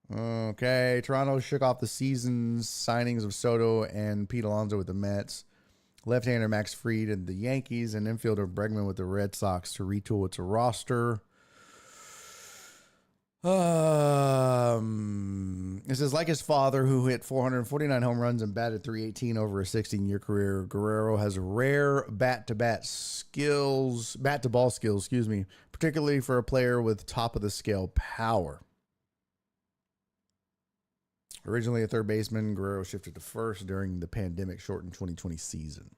Okay, Toronto shook off the season's signings of Soto and Pete Alonso with the Mets, left-hander Max Fried and the Yankees, and infielder Bregman with the Red Sox to retool its roster. It says, like his father, who hit 449 home runs and batted .318 over a 16-year career, Guerrero has rare bat-to-ball skills, particularly for a player with top-of-the-scale power. Originally a third baseman, Guerrero shifted to first during the pandemic-shortened 2020 season.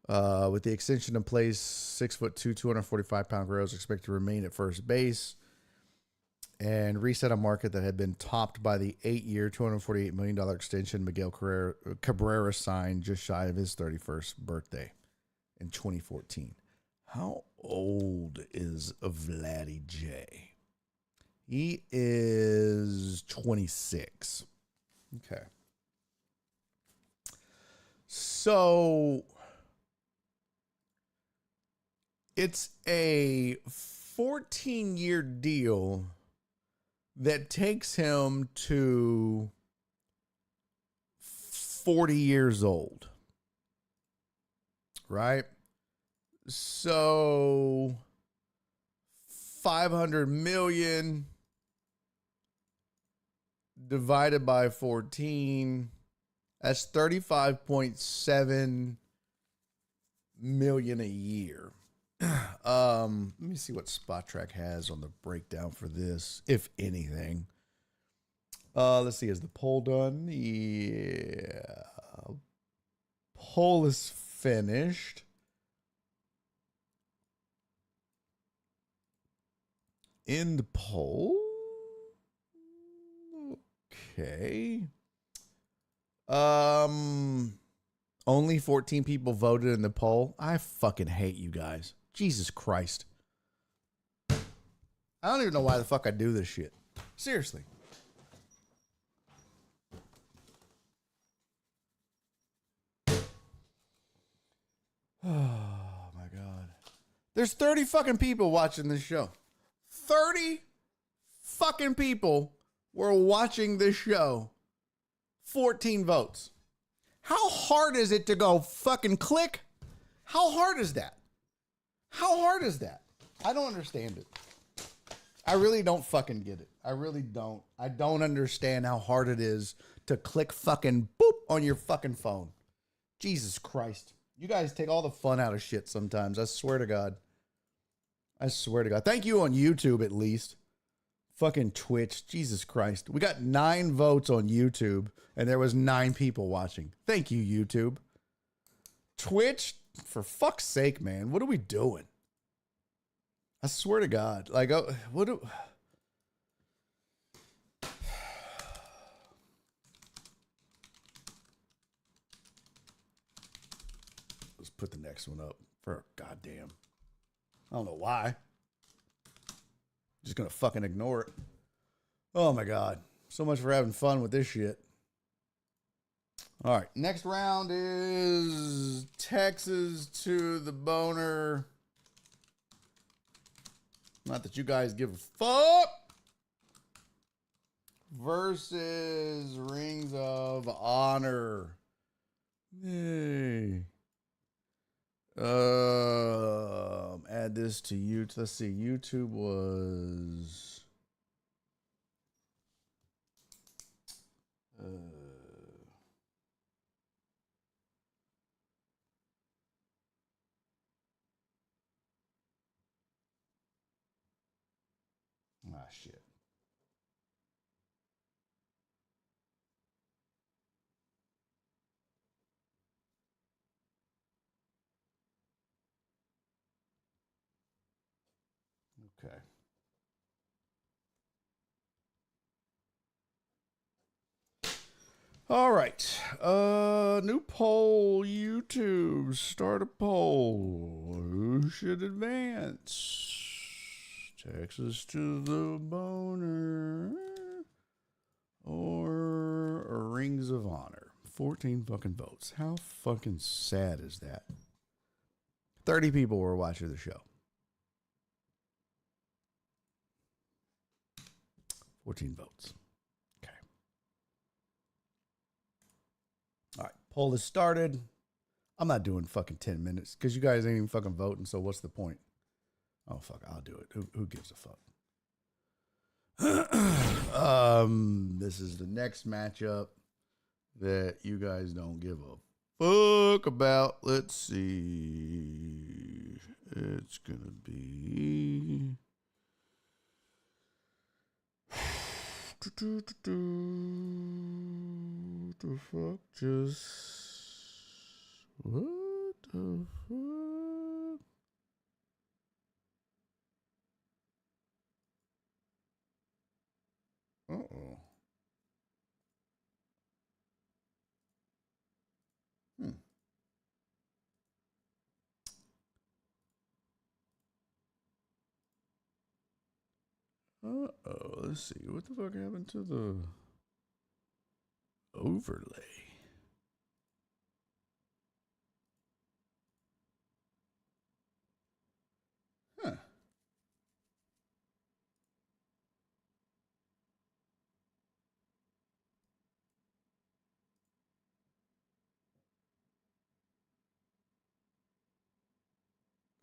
With the extension in place, 6'2", 245-pound Guerrero is expected to remain at first base and reset a market that had been topped by the 8-year, $248 million extension Miguel Cabrera signed just shy of his 31st birthday in 2014. How old is Vladdy J? He is 26. Okay. So it's a 14-year deal that takes him to 40 years old. Right? So $500 million divided by 14, that's $35.7 million a year. Let me see what Spot Track has on the breakdown for this, if anything. Let's see, is the poll done? Yeah. Poll is finished. In the poll. Okay. Only 14 people voted in the poll. I fucking hate you guys. Jesus Christ. I don't even know why the fuck I do this shit. Seriously. Oh my God. There's 30 fucking people watching this show. 30 fucking people were watching this show. 14 votes. How hard is it to go fucking click? How hard is that? How hard is that? I don't understand it. I really don't fucking get it. I really don't. I don't understand how hard it is to click fucking boop on your fucking phone. Jesus Christ. You guys take all the fun out of shit sometimes. I swear to God. I swear to God. Thank you on YouTube, at least. Fucking Twitch. Jesus Christ. We got 9 votes on YouTube, and there was 9 people watching. Thank you, YouTube. Twitch, for fuck's sake, man. What are we doing? I swear to God. Like, what do... Let's put the next one up for goddamn. I don't know why. Just gonna fucking ignore it. Oh my God. So much for having fun with this shit. All right. Next round is Texas to the boner. Not that you guys give a fuck. Versus Rings of Honor. Yay. Add this to YouTube. Let's see. YouTube was shit. Okay. All right. New poll, YouTube. Start a poll. Who should advance? Texas to the boner or Rings of Honor? 14 fucking votes. How fucking sad is that? 30 people were watching the show. 14 votes. Okay. All right. Poll is started. I'm not doing fucking 10 minutes because you guys ain't even fucking voting. So what's the point? Oh, fuck. I'll do it. Who gives a fuck? This is the next matchup that you guys don't give a fuck about. Let's see. It's going to be... The fuck just... What the fuck? Uh-oh. Uh-oh, let's see. What the fuck happened to the overlay? Huh.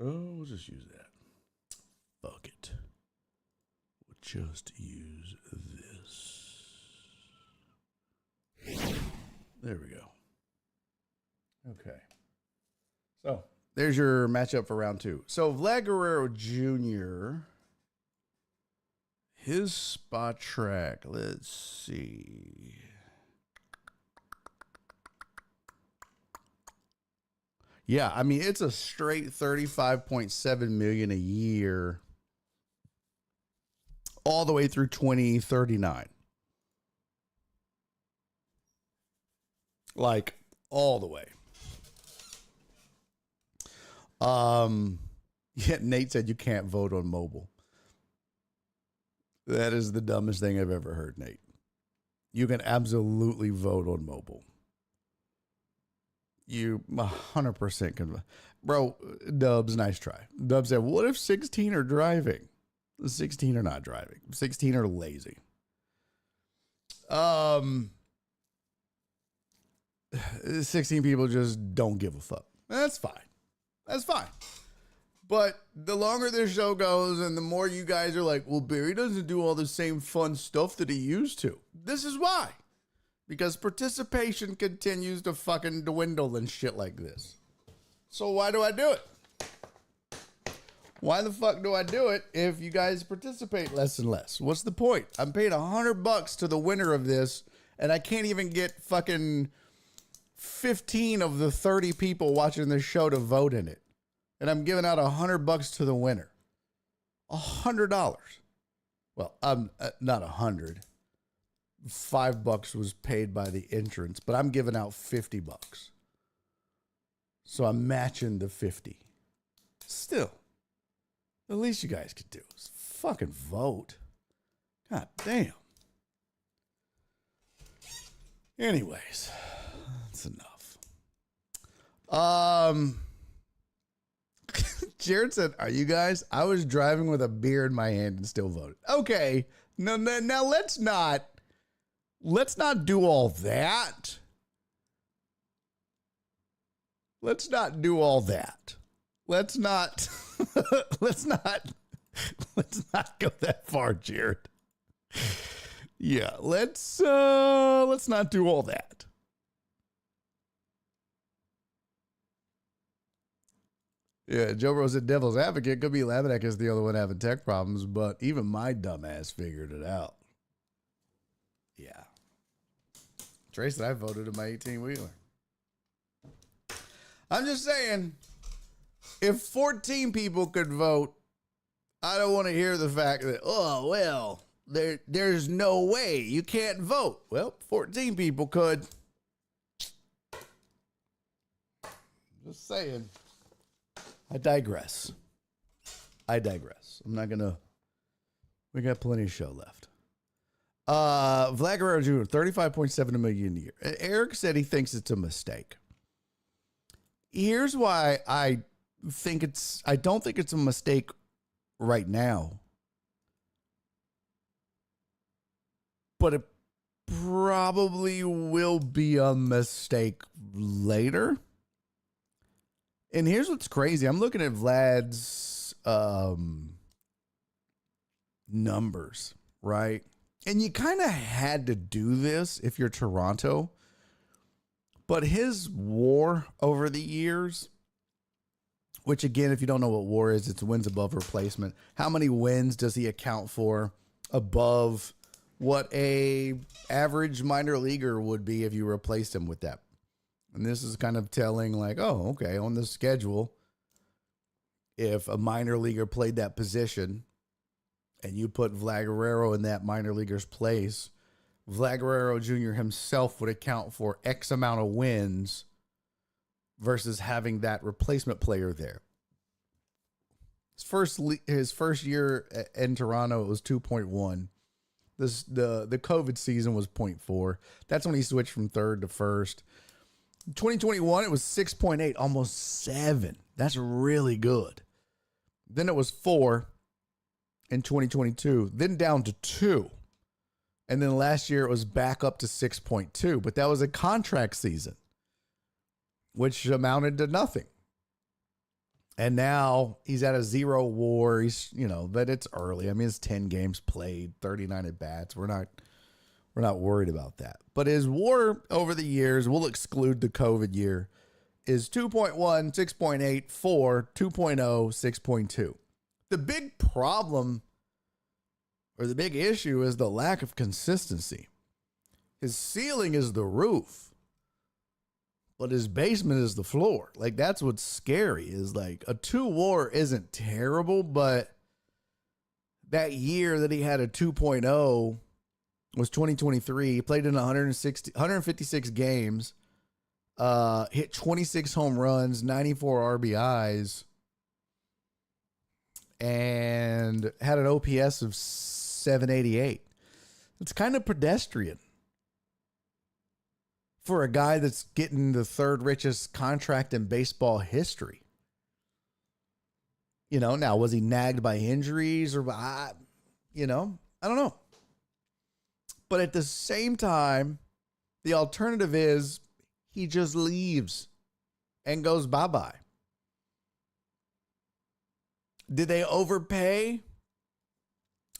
Oh, we'll just use that. Fuck it. We'll just use this. There we go. Okay. So, there's your matchup for round 2. So, Vlad Guerrero Jr., his spot track, let's see. Yeah, I mean, it's a straight 35.7 million a year all the way through 2039. Like all the way. Yeah, Nate said you can't vote on mobile. That is the dumbest thing I've ever heard, Nate. You can absolutely vote on mobile. You 100% can. Bro, Dubs, nice try. Dubs said, what if 16 are driving? 16 are not driving. 16 are lazy. 16 people just don't give a fuck. That's fine. That's fine. But the longer this show goes and the more you guys are like, well, Barry doesn't do all the same fun stuff that he used to. This is why. Because participation continues to fucking dwindle and shit like this. So why do I do it? Why the fuck do I do it if you guys participate less and less? What's the point? I'm paying $100 to the winner of this, and I can't even get fucking 15 of the 30 people watching this show to vote in it. And I'm giving out $100 to the winner. $100. Well, not 100. $5 was paid by the entrance, but I'm giving out $50. So I'm matching the 50. Still, the least you guys could do is fucking vote. God damn. Anyways, that's enough. Jared said, "Are you guys? I was driving with a beer in my hand and still voted." Okay, no, now let's not do all that. Let's not do all that. Let's not let's not go that far, Jared. Yeah, let's not do all that. Yeah, Joe Rose at Devil's Advocate. Could be Laminack is the only one having tech problems, but even my dumbass figured it out. Yeah. Trace said I voted in my 18-wheeler. I'm just saying, if 14 people could vote, I don't want to hear the fact that, oh, well, there's no way you can't vote. Well, 14 people could. Just saying. I digress. I'm not going to. We got plenty of show left. Vlad Guerrero Jr., $35.7 million a year. Eric said he thinks it's a mistake. Here's why I don't think it's a mistake right now. But it probably will be a mistake later. And here's what's crazy. I'm looking at Vlad's numbers, right? And you kind of had to do this if you're Toronto. But his WAR over the years, which again, if you don't know what WAR is, it's wins above replacement. How many wins does he account for above what a average minor leaguer would be if you replaced him with that? And this is kind of telling like, oh, okay, on the schedule, if a minor leaguer played that position and you put Vlad Guerrero in that minor leaguer's place, Vlad Guerrero Jr. himself would account for X amount of wins versus having that replacement player there. His first year in Toronto, it was 2.1. The COVID season was 0.4. That's when he switched from third to first. 2021, it was 6.8, almost 7. That's really good. Then it was 4 in 2022, then down to 2. And then last year it was back up to 6.2, but that was a contract season, which amounted to nothing. And now he's at a 0 WAR. He's, but it's early. I mean, it's 10 games played, 39 at bats. We're not worried about that. But his WAR over the years, we'll exclude the COVID year, is 2.1, 6.8, 4, 2.0, 6.2. The big problem or the big issue is the lack of consistency. His ceiling is the roof, but his basement is the floor. Like, that's what's scary, is like a 2 WAR isn't terrible, but that year that he had a 2.0 was 2023. He played in 156 games, hit 26 home runs, 94 RBIs, and had an OPS of 788. It's kind of pedestrian for a guy that's getting the third richest contract in baseball history. Now, was he nagged by injuries or, I don't know. But at the same time, the alternative is he just leaves and goes bye-bye. Did they overpay?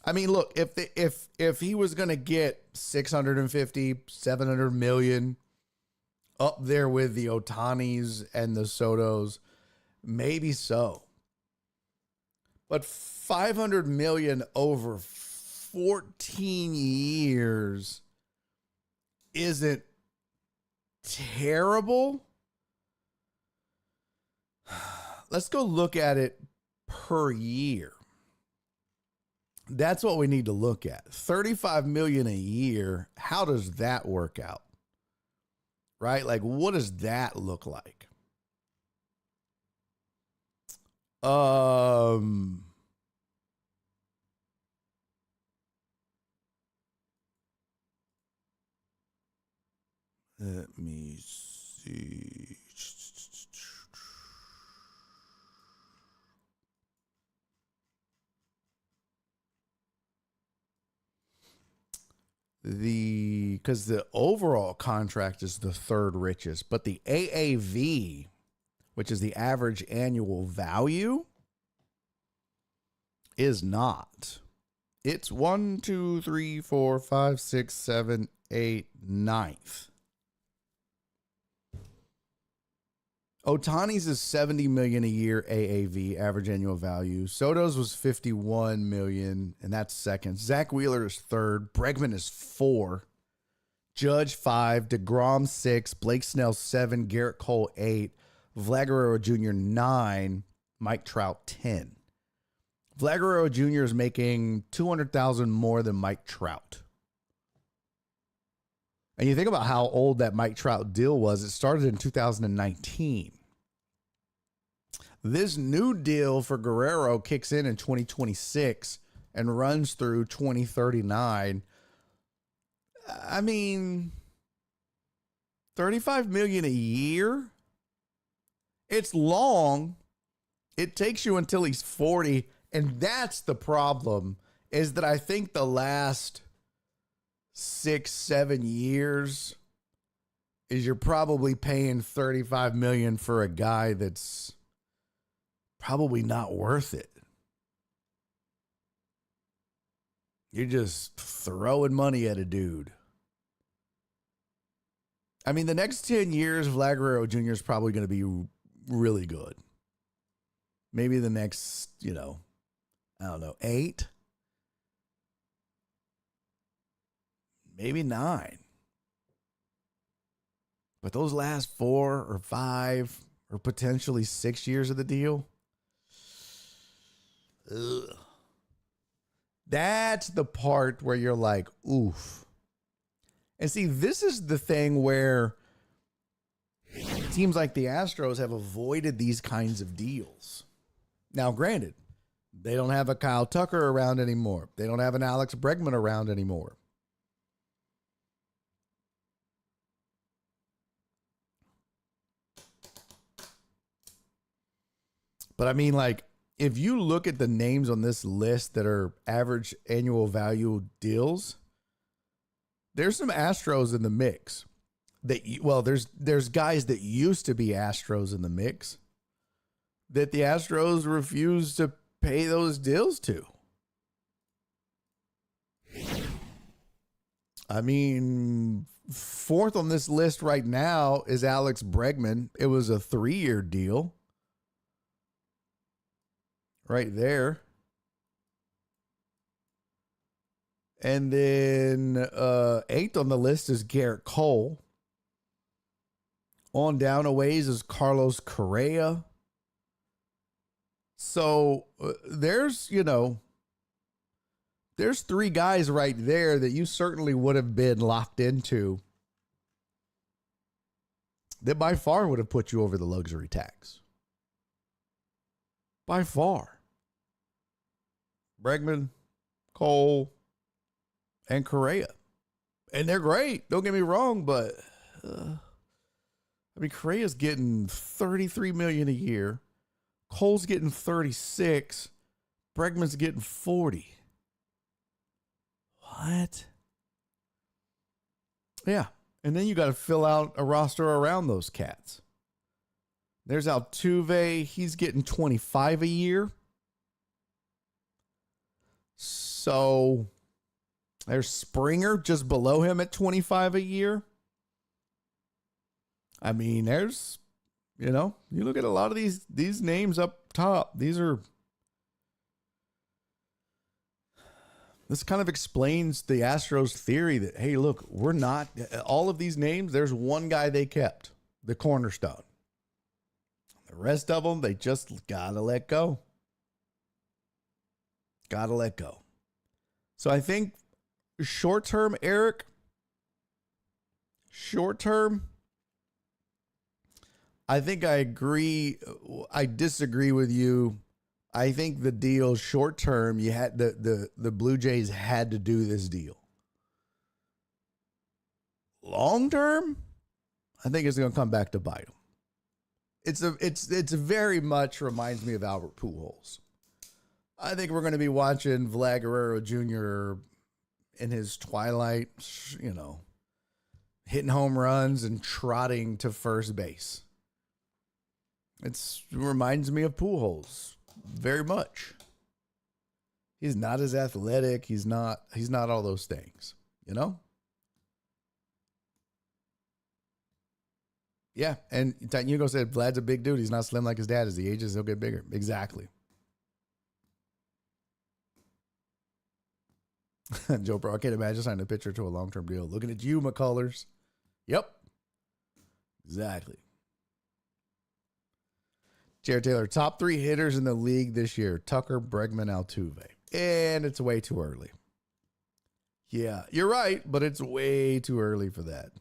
I mean, look, if he was going to get 650, 700 million up there with the Otanis and the Sotos, Maybe so. But 500 million over 14 years isn't terrible. Let's go look at it per year. That's what we need to look at. 35 million a year. How does that work out? Right? Like, what does that look like? Let me see. Because the overall contract is the third richest, but the AAV, which is the average annual value, is not. It's 1, 2, 3, 4, 5, 6, 7, 8, 9th. Otani's is 70 million a year AAV, average annual value. Soto's was 51 million, and that's second. Zach Wheeler is third. Bregman is 4. Judge 5. DeGrom 6. Blake Snell 7. Garrett Cole 8. Vlad Guerrero Jr. 9. Mike Trout 10. Vlad Guerrero Jr. is making $200,000 more than Mike Trout. And you think about how old that Mike Trout deal was. It started in 2019. This new deal for Guerrero kicks in 2026 and runs through 2039. I mean, $35 million a year. It's long. It takes you until he's 40. And that's the problem, is that I think the last 6-7 years is you're probably paying $35 million for a guy that's probably not worth it. You're just throwing money at a dude. I mean, the next 10 years, Vlad Guerrero Jr. is probably going to be really good. Maybe the next, I don't know, 8. Maybe 9. But those last 4 or 5 or potentially 6 years of the deal, ugh. That's the part where you're like, oof. And see, this is the thing where it seems like the Astros have avoided these kinds of deals. Now, granted, they don't have a Kyle Tucker around anymore. They don't have an Alex Bregman around anymore. But I mean, like, if you look at the names on this list that are average annual value deals, there's some Astros in the mix. There's guys that used to be Astros in the mix that the Astros refuse to pay those deals to. I mean, fourth on this list right now is Alex Bregman. It was a 3-year deal. Right there. And then 8th on the list is Garrett Cole. On down a ways is Carlos Correa. So there's 3 guys right there that you certainly would have been locked into that by far would have put you over the luxury tax. By far. Bregman, Cole, and Correa. And they're great. Don't get me wrong, but Correa's getting $33 million a year. Cole's getting 36. Bregman's getting 40. What? Yeah. And then you got to fill out a roster around those cats. There's Altuve. He's getting 25 a year. So there's Springer just below him at 25 a year. I mean, there's You know, you look at a lot of these names up top. This kind of explains the Astros theory that, hey, look, we're not, all of these names, there's one guy they kept, the cornerstone. The rest of them, they just got to let go. Got to let go. So I think short term, Eric, I think I agree. I disagree with you. I think the deal short term, you had the Blue Jays had to do this deal. Long term, I think it's going to come back to bite them. It's very much reminds me of Albert Pujols. I think we're going to be watching Vlad Guerrero Jr. in his twilight, you know, hitting home runs and trotting to first base. It reminds me of Pujols very much. He's not as athletic. He's not all those things, you know? Yeah, and Hugo said Vlad's a big dude. He's not slim like his dad. As he ages, he'll get bigger. Exactly. Joe Pro, I can't imagine signing a pitcher to a long-term deal. Looking at you, McCullers. Yep. Exactly. Jared Taylor, top 3 hitters in the league this year: Tucker, Bregman, Altuve. And it's way too early. Yeah, you're right, but it's way too early for that.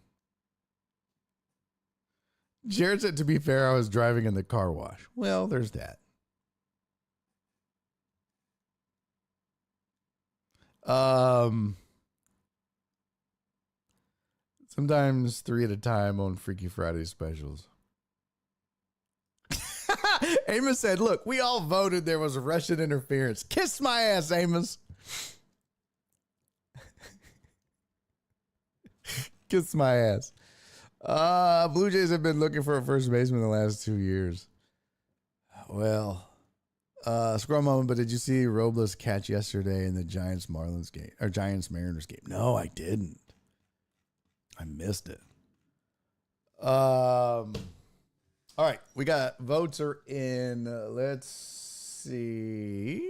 Jared said, to be fair, I was driving in the car wash. Well, there's that. Sometimes 3 at a time on Freaky Friday specials. Amos said, look, we all voted there was Russian interference. Kiss my ass, Amos. Kiss my ass. Blue Jays have been looking for a first baseman the last 2 years. Well, scroll moment, but did you see Robles catch yesterday in the Giants-Mariners game? No, I didn't. I missed it. All right, we got votes are in. Let's see.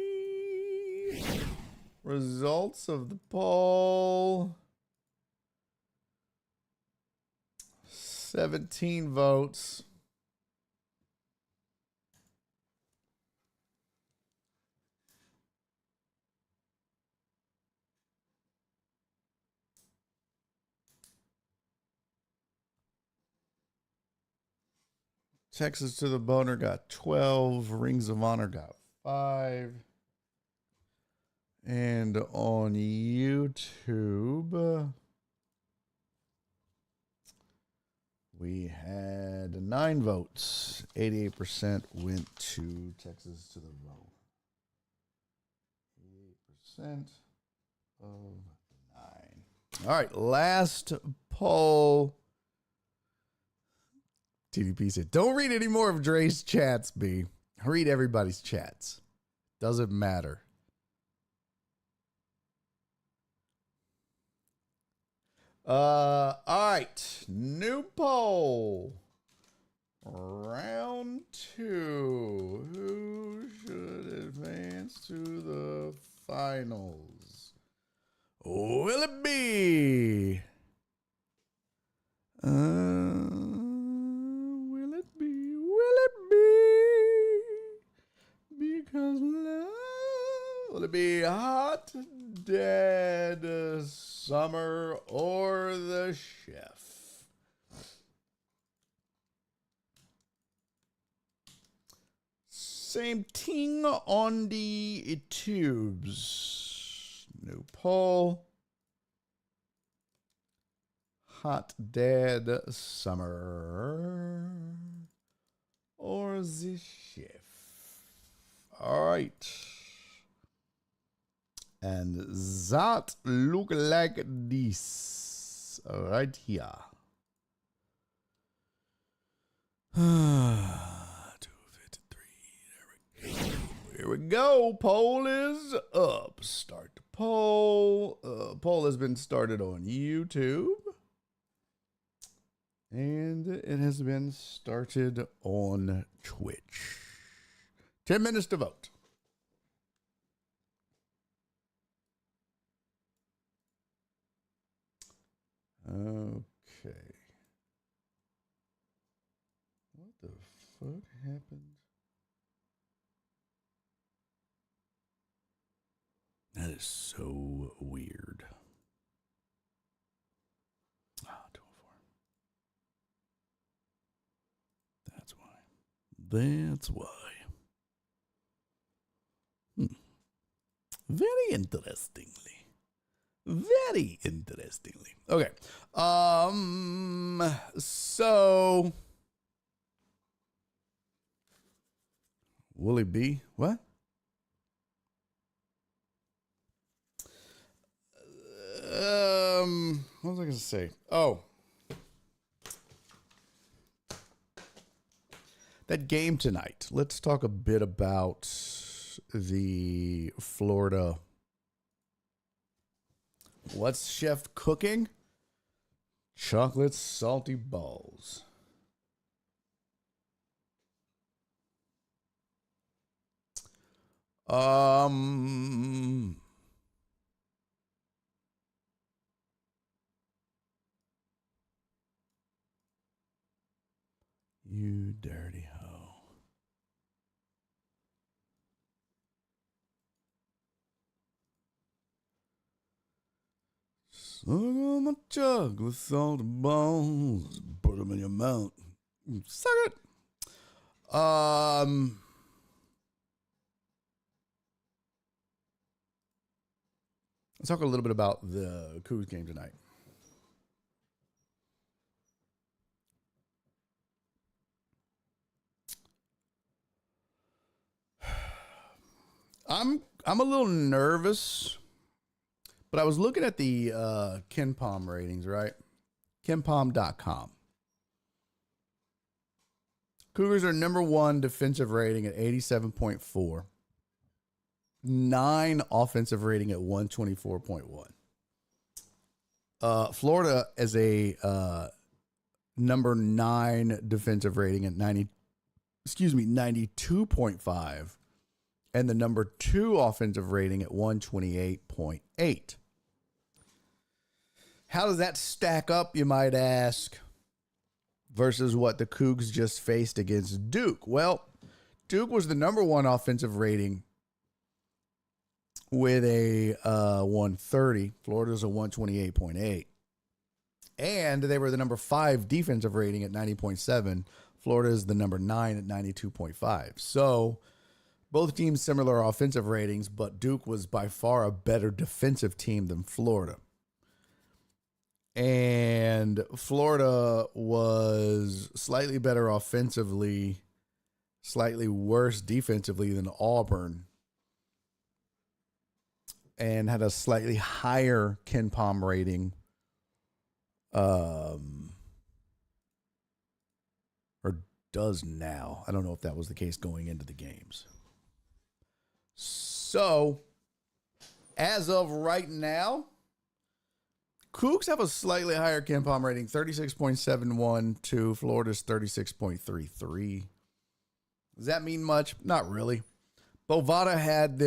Results of the poll. 17 votes. Texas to the Boner got 12. Rings of Honor got 5. And on YouTube, we had 9 votes. 88% went to Texas to the Boner. 88% of 9. All right, last poll. TDP said, don't read any more of Dre's chats, B. Read everybody's chats. Doesn't matter. All right. New poll. Round 2. Who should advance to the finals? Will it be? Because love, will it be Hot Dad, Summer, or the Chef? Same thing on the tubes. New poll. Hot Dad, Summer, or the Chef? All right. And that look like this right here. 253. There we go. Here we go. Poll is up. Start the poll. Poll has been started on YouTube. And it has been started on Twitch. 10 minutes to vote. Okay. What the fuck happened? That is so weird. 204. That's why. That's why. Very interestingly. Very interestingly. Okay. So will he be what? What was I gonna say? Oh. That game tonight. Let's talk a bit about the Florida. What's Chef cooking? Chocolate salty balls. You dirty hoe. Suck on my chocolate salty balls. Put them in your mouth. Suck it. Let's talk a little bit about the Cougs game tonight. I'm a little nervous, but I was looking at the KenPom ratings, right? KenPom.com. Cougars are number one defensive rating at 87.4. 9 offensive rating at 124.1. Florida as a number 9 defensive rating at 92.5. And the number 2 offensive rating at 128.8. How does that stack up, you might ask, versus what the Cougs just faced against Duke? Well, Duke was the number 1 offensive rating with a 130. Florida's a 128.8. And they were the number 5 defensive rating at 90.7. Florida is the number 9 at 92.5. So both teams similar offensive ratings, but Duke was by far a better defensive team than Florida. And Florida was slightly better offensively, slightly worse defensively than Auburn, and had a slightly higher KenPom rating, or does now. I don't know if that was the case going into the games. So, as of right now, Cougs have a slightly higher KenPom rating, 36.71 to Florida's 36.33. Does that mean much? Not really. Bovada had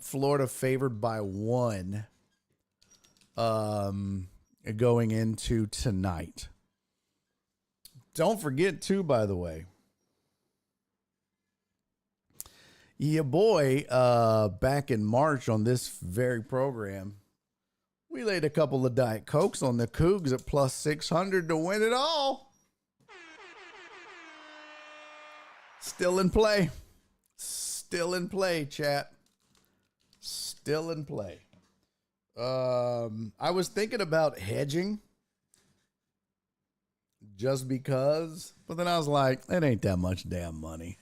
Florida favored by 1 going into tonight. Don't forget, too, by the way, your boy, back in March on this very program, we laid a couple of Diet Cokes on the Cougs at plus 600 to win it all. Still in play. Still in play, chat. Still in play. I was thinking about hedging just because, but then I was like, it ain't that much damn money.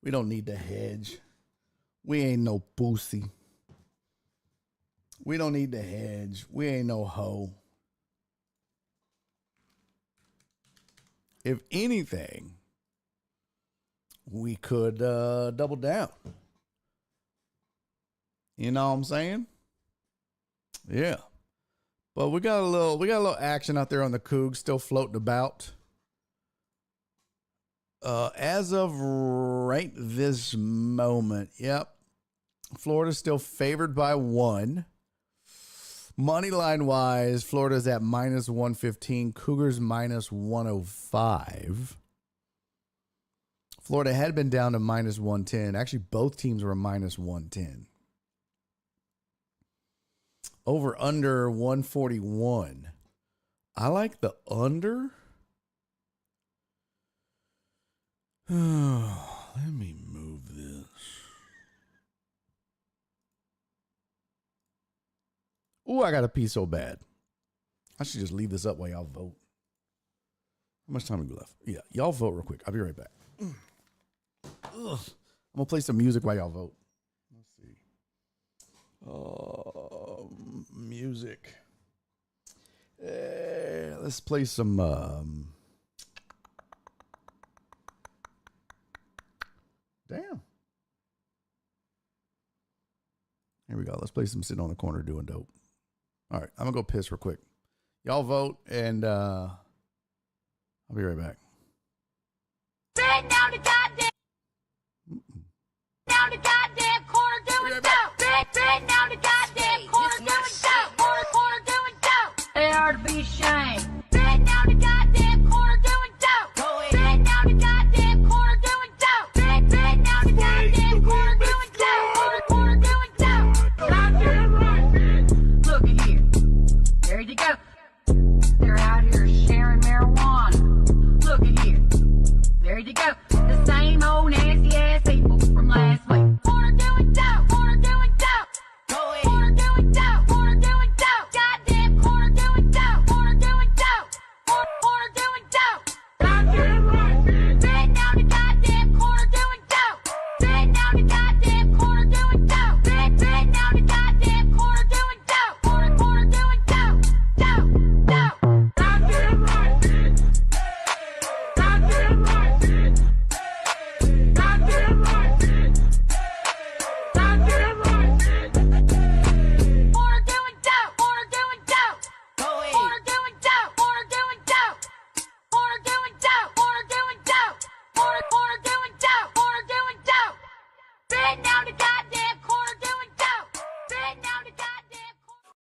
We don't need to hedge. We ain't no pussy. We don't need to hedge. We ain't no hoe. If anything, we could double down. You know what I'm saying? Yeah. But we got a little action out there on the Cougs still floating about. As of right this moment, yep. Florida's still favored by 1. Money line wise, Florida's at minus 115, Cougars minus 105. Florida had been down to minus 110. Actually, both teams were minus 110. Over under 141. I like the under. Let me move this. Ooh, I got to pee so bad. I should just leave this up while y'all vote. How much time have we left? Yeah, y'all vote real quick. I'll be right back. Ugh. I'm going to play some music while y'all vote. Let's see. Music. Let's play some... Damn. Here we go. Let's play some Sitting on the Corner Doing Dope. All right, I'm going to go piss real quick. Y'all vote, and I'll be right back. Sitting down the goddamn... Down the goddamn corner doing dope. Sitting down the goddamn corner doing dope. Corner doing dope. They are to be ashamed. Sitting down the goddamn corner doing dope. Sitting down the goddamn corner doing dope. Sitting down the goddamn corner doing dope. Corner doing dope. Goddamn right, bitch. Look at here. There you go. They're out here sharing marijuana. Look at here. There you go. The same old nasty ass people from last week. Corner doing dope. Corner doing dope. Go ahead. Corner doing dope. Corner doing dope. Goddamn corner doing dope. Corner doing dope. Corner doing dope. Goddamn right, bitch. Sitting down the goddamn corner doing dope. Sitting down the goddamn corner doing dope. Sitting down the goddamn corner doing dope. Corner doing dope. Dope. Dope. Goddamn right, bitch. Goddamn right, bitch. Goddamn right, bitch. Goddamn right, bitch. Corner doing dope. Corner doing dope. Go ahead. Corner doing dope. Corner doing dope. Corner doing dope. Corner doing dope. Corner doing dope. Corner doing dope. Sitting down the goddamn corner doing dope. Sitting down the goddamn corner.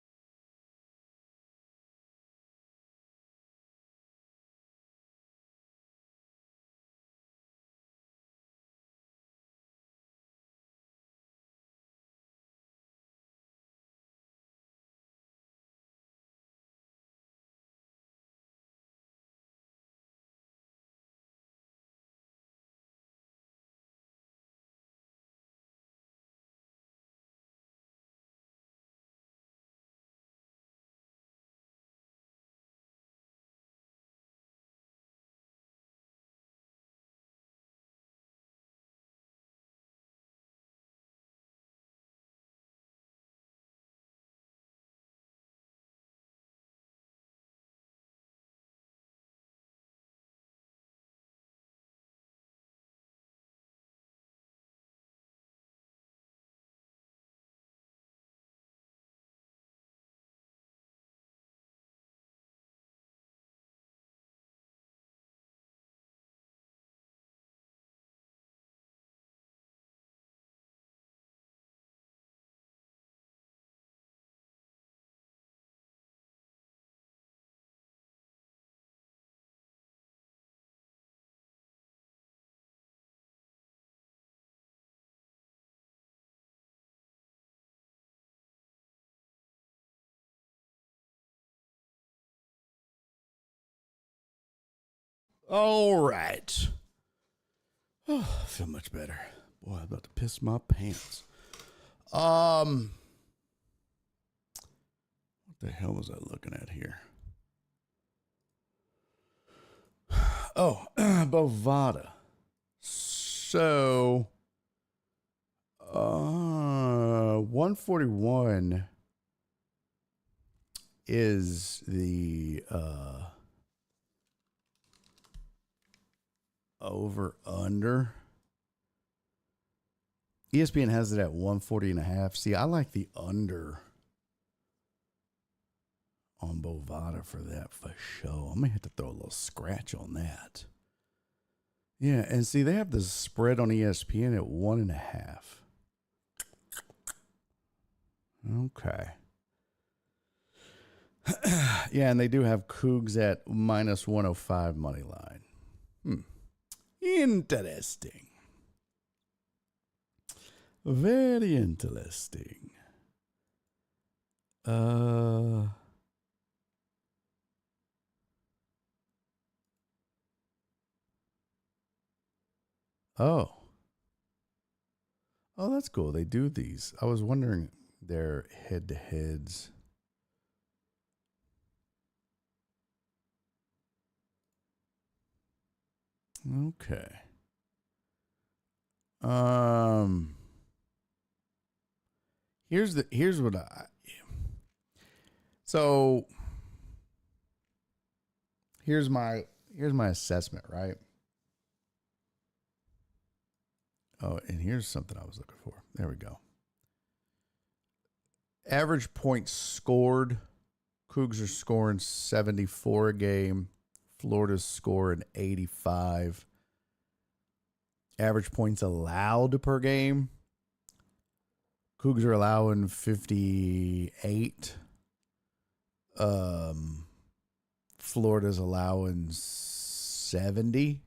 All right. Oh, I feel much better. Boy, I'm about to piss my pants. What the hell was I looking at here? Oh, Bovada. So, 141 is the over under. ESPN has it at 140.5. See, I like the under on Bovada for that for sure. I'm going to have to throw a little scratch on that. Yeah, and see, they have the spread on ESPN at 1.5. Okay. Yeah, and they do have Cougs at minus 105 money line. Interesting. Very interesting. Oh, that's cool. They do these. I was wondering their head-to-heads. Okay. Here's what so here's my assessment, right? Oh, and here's something I was looking for. There we go. Average points scored. Cougs are scoring 74 a game. Florida's scoring 85. Average points allowed per game. Cougs are allowing 58. Florida's allowing 70.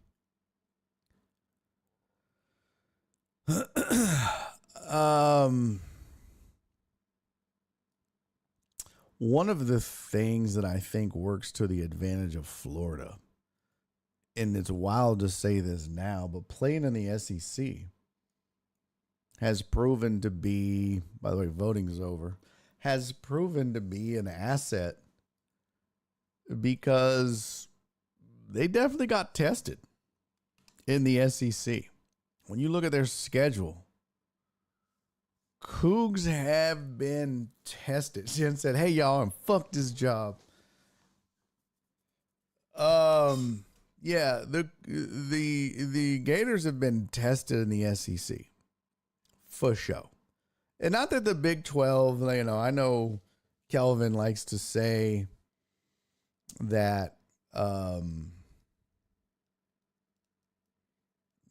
One of the things that I think works to the advantage of Florida, and it's wild to say this now, but playing in the SEC has proven to be, by the way, voting's over, has proven to be an asset because they definitely got tested in the SEC. When you look at their schedule, Cougs have been tested and said, hey, y'all, and fuck this job. Yeah, the Gators have been tested in the SEC for sure. And not that the Big 12, you know, I know Kelvin likes to say that,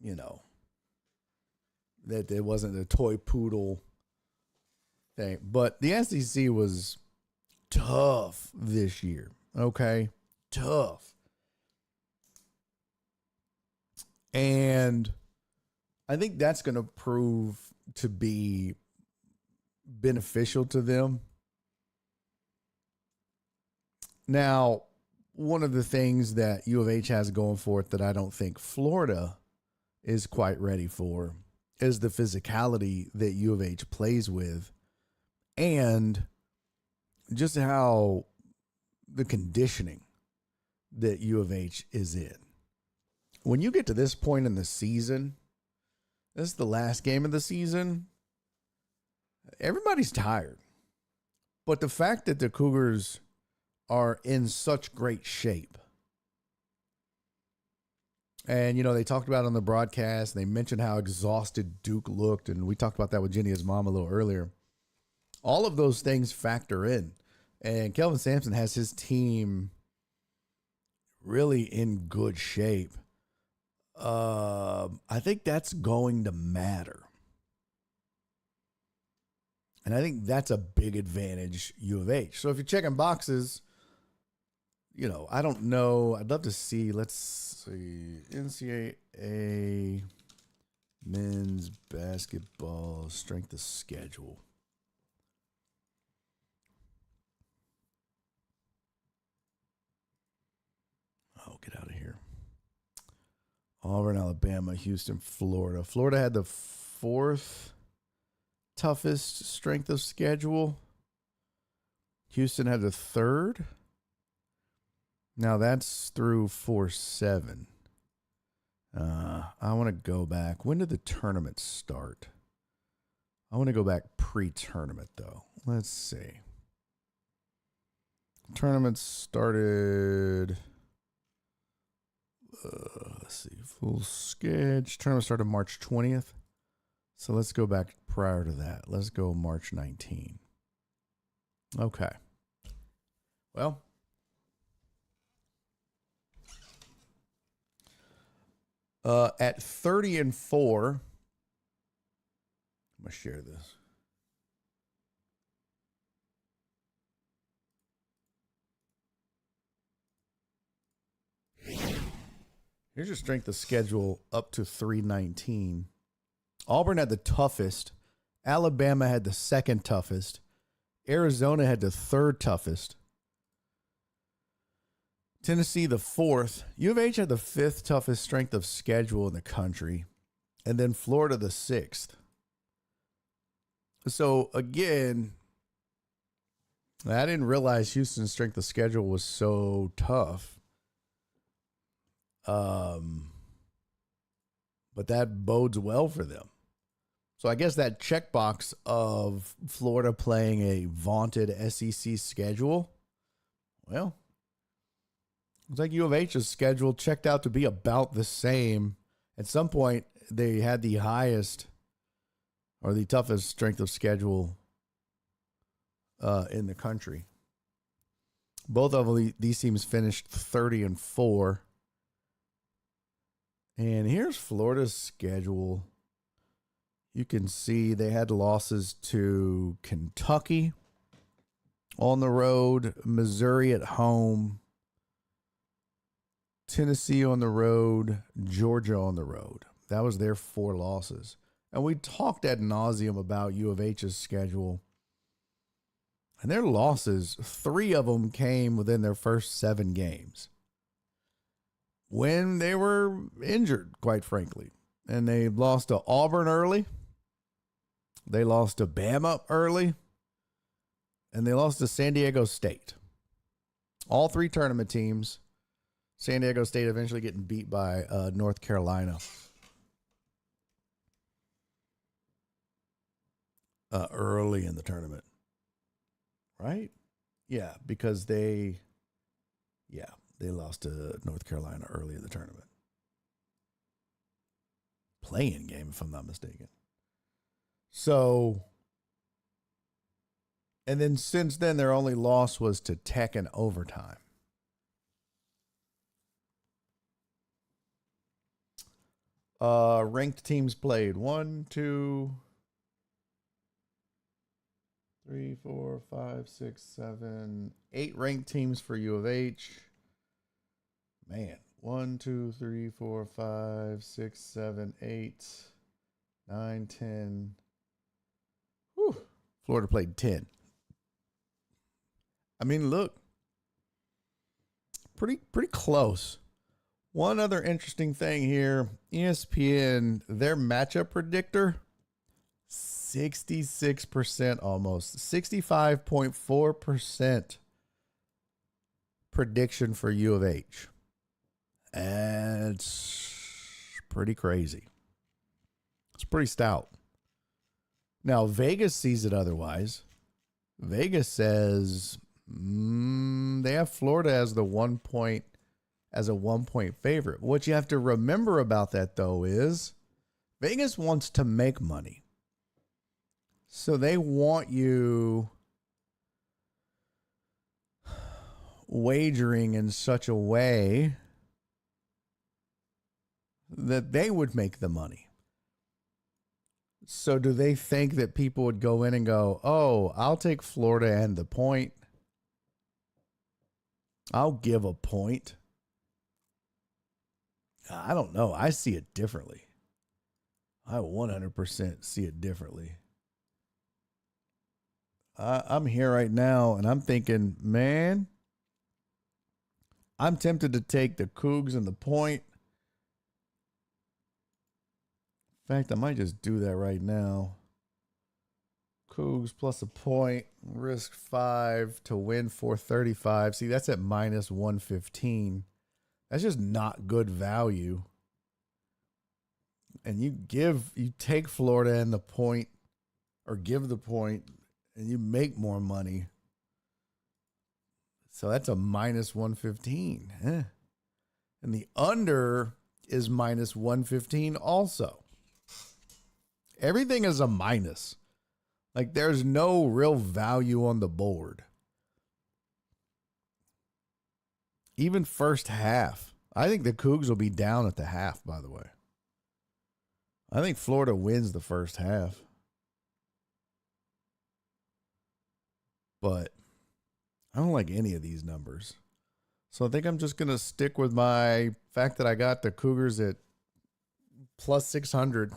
you know, that it wasn't a toy poodle thing. But the SEC was tough this year, okay? Tough. And I think that's going to prove to be beneficial to them. Now, one of the things that U of H has going for it that I don't think Florida is quite ready for is the physicality that U of H plays with and just how the conditioning that U of H is in. When you get to this point in the season, this is the last game of the season, everybody's tired. But the fact that the Cougars are in such great shape, and, you know, they talked about it on the broadcast, and they mentioned how exhausted Duke looked, and we talked about that with JennyIsMom a little earlier. All of those things factor in, and Kelvin Sampson has his team really in good shape. I think that's going to matter. And I think that's a big advantage U of H. So if you're checking boxes, you know, I don't know. I'd love to see, let's see, NCAA men's basketball strength of schedule. Oh, get out of here. Auburn, Alabama, Houston, Florida. Florida had the fourth toughest strength of schedule. Houston had the third. Now that's through 4-7. I want to go back. When did the tournament start? I want to go back pre-tournament, though. Let's see. Tournament started... let's see, full sketch. Tournament started March 20th. So let's go back prior to that. Let's go March 19. Okay. Well, At 30-4, I'm gonna share this. Here's your strength of schedule up to 319. Auburn had the toughest. Alabama had the second toughest. Arizona had the third toughest. Tennessee, the fourth. U of H had the fifth toughest strength of schedule in the country. And then Florida, the sixth. So, again, I didn't realize Houston's strength of schedule was so tough. But that bodes well for them. So I guess that checkbox of Florida playing a vaunted SEC schedule, well, it's like U of H's schedule checked out to be about the same. At some point, they had the highest or the toughest strength of schedule in the country. Both of these teams finished 30-4. And here's Florida's schedule. You can see they had losses to Kentucky on the road, Missouri at home, Tennessee on the road, Georgia on the road. That was their 4 losses. And we talked ad nauseum about U of H's schedule. And their losses, 3 of them came within their first 7 games, when they were injured, quite frankly. And they lost to Auburn early. They lost to Bama early. And they lost to San Diego State. All 3 tournament teams. San Diego State eventually getting beat by North Carolina. Early in the tournament. Right? Yeah, because they lost to North Carolina early in the tournament. Play-in game, if I'm not mistaken. So, and then since then, their only loss was to Tech in overtime. Ranked teams played 1, 2, 3, 4, 5, 6, 7, 8 ranked teams for U of H. Man, 1, 2, 3, 4, 5, 6, 7, 8, 9, 10. Whew. Florida played 10. I mean, look, pretty close. One other interesting thing here, ESPN, their matchup predictor, 66% almost, 65.4% prediction for U of H. And it's pretty crazy. It's pretty stout. Now, Vegas sees it otherwise. Vegas says they have Florida as a 1-point favorite. What you have to remember about that, though, is Vegas wants to make money. So they want you wagering in such a way that they would make the money. So do they think that people would go in and go, oh, I'll take Florida and the point. I'll give a point. I don't know. I see it differently. I 100% see it differently. I'm here right now and I'm thinking, man, I'm tempted to take the Cougs and the point. In fact, I might just do that right now. Cougs plus a point, risk 5 to win 435. See, that's at minus 115. That's just not good value. And you take Florida and the point, or give the point, and you make more money. So that's a minus 115. And the under is minus 115 also. Everything is a minus. Like, there's no real value on the board. Even first half. I think the Cougs will be down at the half, by the way. I think Florida wins the first half. But I don't like any of these numbers. So I think I'm just going to stick with my fact that I got the Cougars at plus 600.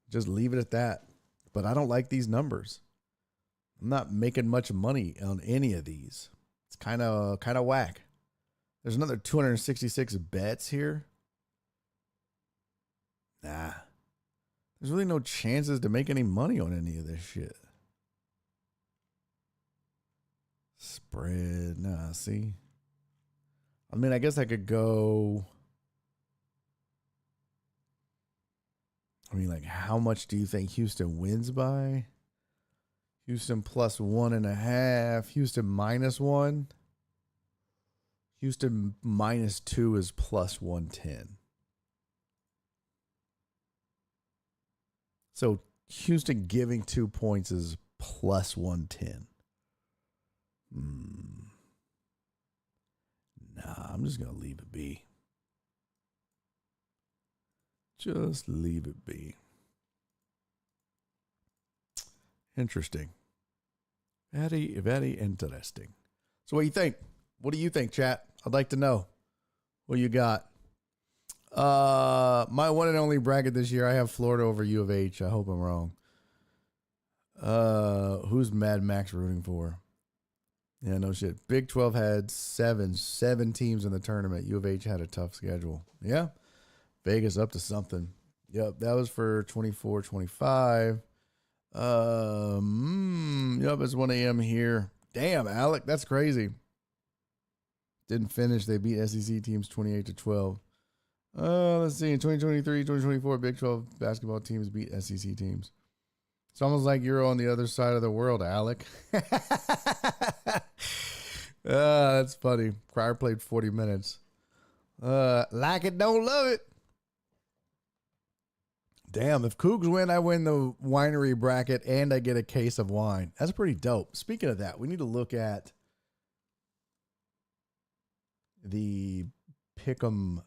Just leave it at that. But I don't like these numbers. I'm not making much money on any of these. It's kind of whack. There's another 266 bets here. Nah. There's really no chances to make any money on any of this shit. Spread. Nah, see? I mean, I guess I could go. I mean, like, how much do you think Houston wins by? Houston plus 1.5. Houston minus 1. Houston minus 2 is plus 110. So Houston giving 2 points is plus 110. Nah, I'm just going to leave it be. Just leave it be. Interesting. Very, very interesting. So what do you think? What do you think, chat? I'd like to know. What you got? My one and only bracket this year, I have Florida over U of H. I hope I'm wrong. Who's Mad Max rooting for? Yeah, no shit. Big 12 had seven teams in the tournament. U of H had a tough schedule. Yeah. Vegas up to something. Yep, that was for 24-25. Yep, it's 1 a.m. here. Damn, Alec, that's crazy. Didn't finish. They beat SEC teams 28-12. Let's see. In 2023, 2024, Big 12 basketball teams beat SEC teams. It's almost like you're on the other side of the world, Alec. That's funny. Crier played 40 minutes. Like it, don't love it. Damn, if Cougs win, I win the winery bracket and I get a case of wine. That's pretty dope. Speaking of that, we need to look at the Pick'em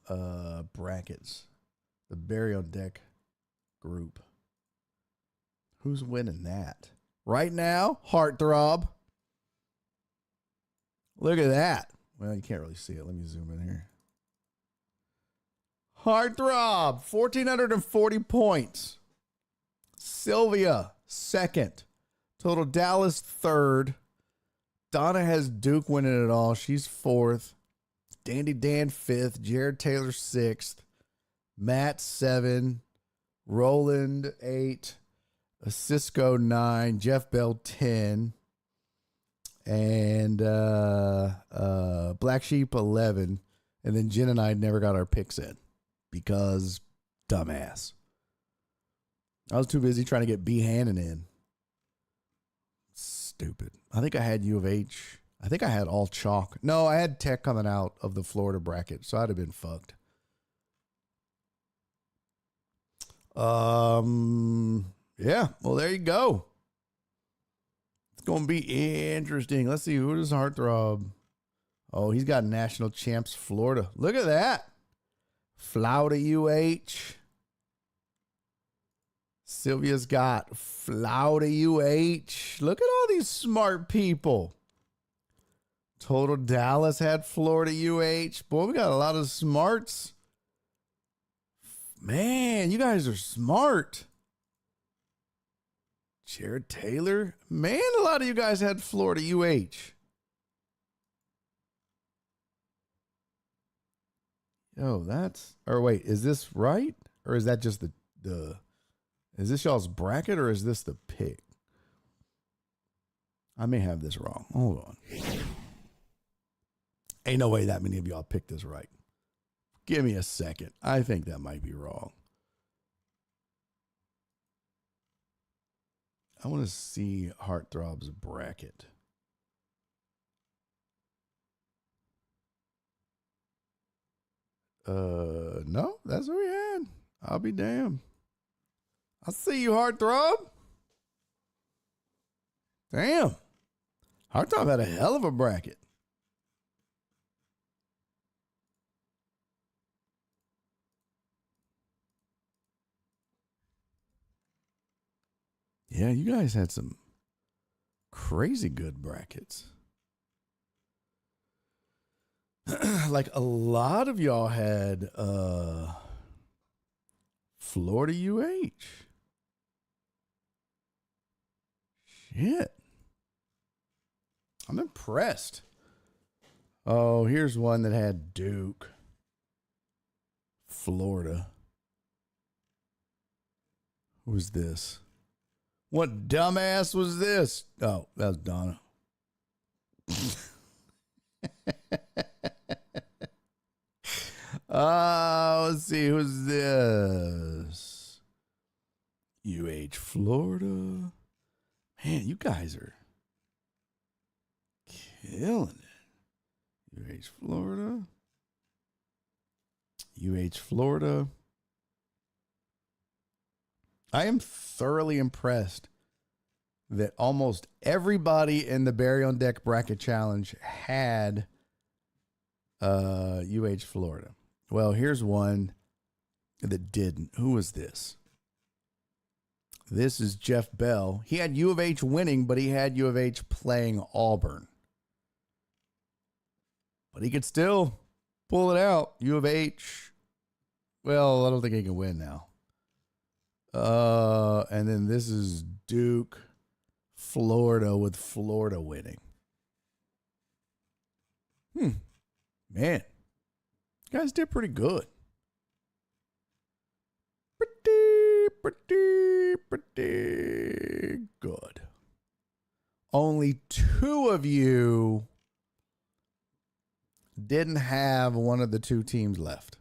brackets, the Barry on Deck group. Who's winning that? Right now, Heartthrob. Look at that. Well, you can't really see it. Let me zoom in here. Heartthrob, 1,440 points. Sylvia, second. Total Dallas, third. Donna has Duke winning it all. She's fourth. Dandy Dan, fifth. Jared Taylor, sixth. Matt, 7. Roland, 8. Cisco, 9. Jeff Bell, 10. And Black Sheep, 11. And then Jen and I never got our picks in. Because dumbass. I was too busy trying to get B. Hannon in. Stupid. I think I had U of H. I think I had all chalk. No, I had Tech coming out of the Florida bracket, so I'd have been fucked. Yeah, well, there you go. It's going to be interesting. Let's see, who does Heartthrob? Oh, he's got national champs Florida. Look at that. Florida UH. Sylvia's got Florida UH. Look at all these smart people. Total Dallas had Florida UH. Boy, we got a lot of smarts. Man, you guys are smart. Jared Taylor. Man, a lot of you guys had Florida UH. Yo, that's... Or wait, is this right? Or is that just the... Is this y'all's bracket or is this the pick? I may have this wrong. Hold on. Ain't no way that many of y'all picked this right. Give me a second. I think that might be wrong. I want to see Heartthrob's bracket. No, that's what we had. I'll be damned. I see you, Heartthrob. Damn. Heartthrob had a hell of a bracket. Yeah, you guys had some crazy good brackets. Like a lot of y'all had Florida UH. Shit. I'm impressed. Oh, here's one that had Duke. Florida. Who's this? What dumbass was this? Oh, that was Donna. Let's see. Who's this? UH Florida. Man, you guys are killing it. UH Florida. UH Florida. I am thoroughly impressed that almost everybody in the Barry on Deck bracket challenge had UH Florida. Well, here's one that didn't. Who was this? This is Jeff Bell. He had U of H winning, but he had U of H playing Auburn. But he could still pull it out. U of H. Well, I don't think he can win now. And then this is Duke, Florida, with Florida winning. Man, you guys did pretty good. Pretty good. Only two of you didn't have one of the two teams left.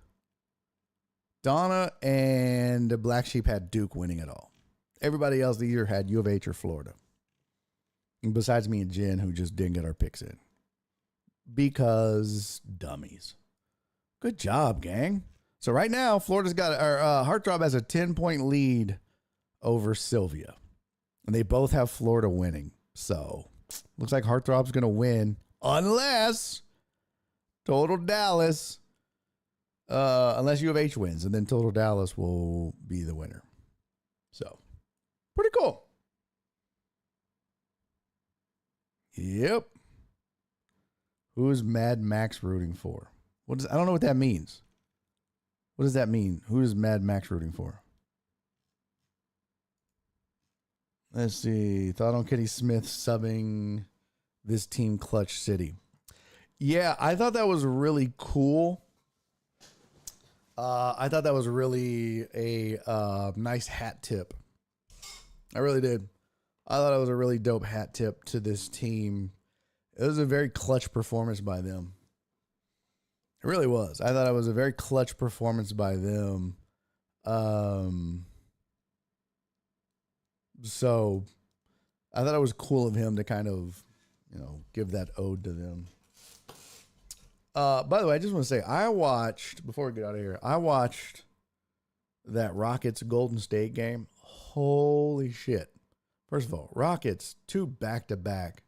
Donna and the Black Sheep had Duke winning it all. Everybody else either had U of H or Florida. And besides me and Jen, who just didn't get our picks in. Because dummies. Good job, gang. So right now, Florida's got, Heartthrob has a 10-point lead over Sylvia. And they both have Florida winning. So looks like Heartthrob's going to win unless Total Dallas, unless U of H wins, and then Total Dallas will be the winner. So pretty cool. Yep. Who is Mad Max rooting for? I don't know what that means. What does that mean? Who is Mad Max rooting for? Let's see. Thought on Kenny Smith subbing this team Clutch City. Yeah, I thought that was really cool. I thought that was really a nice hat tip. I really did. I thought it was a really dope hat tip to this team. It was a very clutch performance by them. It really was. I thought it was a very clutch performance by them. So I thought it was cool of him to kind of, give that ode to them. By the way, I just want to say, before we get out of here, I watched that Rockets Golden State game. Holy shit. First of all, Rockets, 2 back-to-back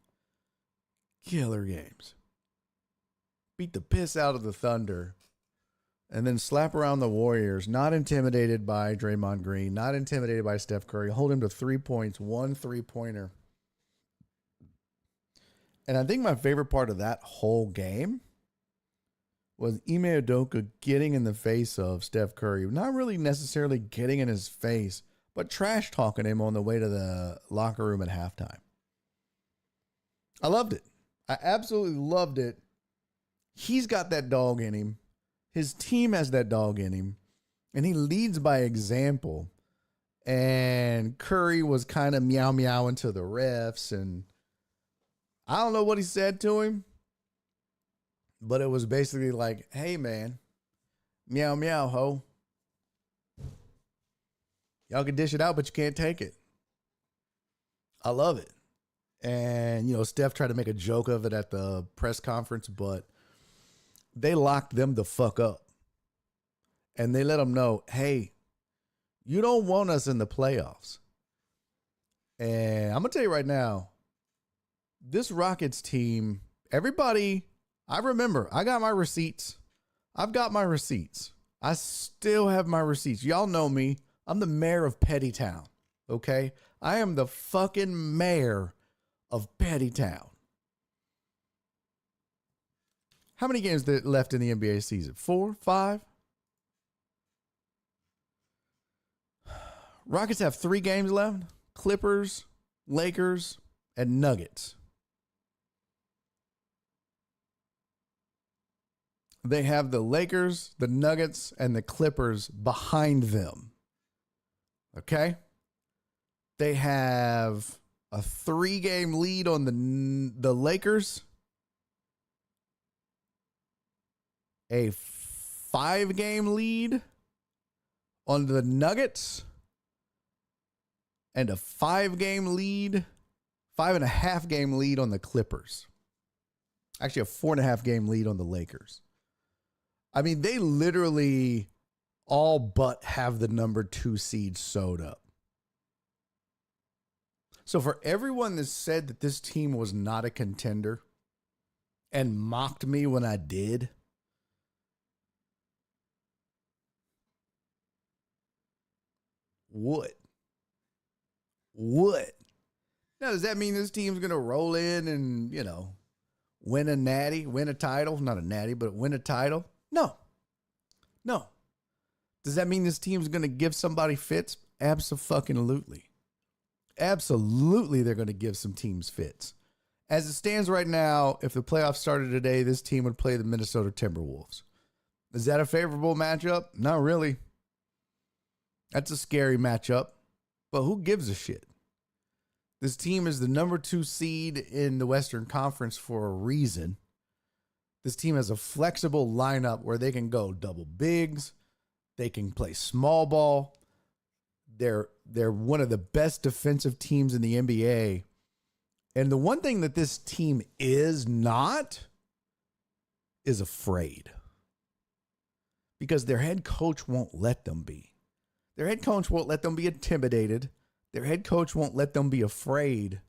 killer games. Beat the piss out of the Thunder, and then slap around the Warriors, not intimidated by Draymond Green, not intimidated by Steph Curry, hold him to 3 points, 1 3-pointer. And I think my favorite part of that whole game was Ime Udoka getting in the face of Steph Curry. Not really necessarily getting in his face, but trash talking him on the way to the locker room at halftime. I loved it. I absolutely loved it. He's got that dog in him. His team has that dog in him. And he leads by example. And Curry was kind of meowing to the refs. And I don't know what he said to him. But it was basically like, hey, man. Meow, meow, ho. Y'all can dish it out, but you can't take it. I love it. And, Steph tried to make a joke of it at the press conference, but they locked them the fuck up. And they let them know, hey, you don't want us in the playoffs. And I'm going to tell you right now, this Rockets team, everybody, I remember, I got my receipts. I've got my receipts. I still have my receipts. Y'all know me. I'm the mayor of Pettytown. okay? I am the fucking mayor of Pettytown. How many games left in the NBA season? 4, 5? Rockets have 3 games left. Clippers, Lakers, and Nuggets. They have the Lakers, the Nuggets, and the Clippers behind them. Okay? They have a 3-game lead on the Lakers, a 5-game lead on the Nuggets, and a 5-game lead, 5.5-game lead on the Clippers. Actually, a 4.5-game lead on the Lakers. I mean, they literally all but have the number 2 seed sewed up. So for everyone that said that this team was not a contender and mocked me when I did, what? Now, does that mean this team's going to roll in and, win a natty, win a title? Not a natty, but win a title? No. Does that mean this team's going to give somebody fits? Absolutely. Absolutely, they're going to give some teams fits. As it stands right now, if the playoffs started today, this team would play the Minnesota Timberwolves. Is that a favorable matchup? Not really. That's a scary matchup. But who gives a shit? This team is the number 2 seed in the Western Conference for a reason. This team has a flexible lineup where they can go double bigs. They can play small ball. They're one of the best defensive teams in the NBA. And the one thing that this team is not is afraid. Because their head coach won't let them be. Their head coach won't let them be intimidated. Their head coach won't let them be afraid.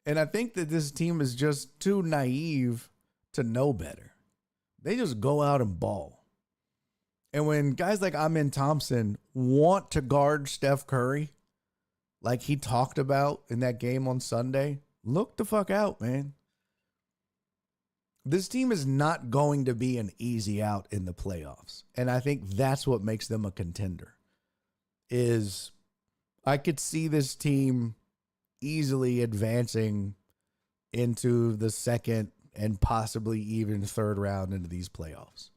And I think that this team is just too naive to know better. They just go out and ball. And when guys like Amen Thompson want to guard Steph Curry, like he talked about in that game on Sunday, look the fuck out, man. This team is not going to be an easy out in the playoffs. And I think that's what makes them a contender. Is I could see this team easily advancing into the second and possibly even third round into these playoffs.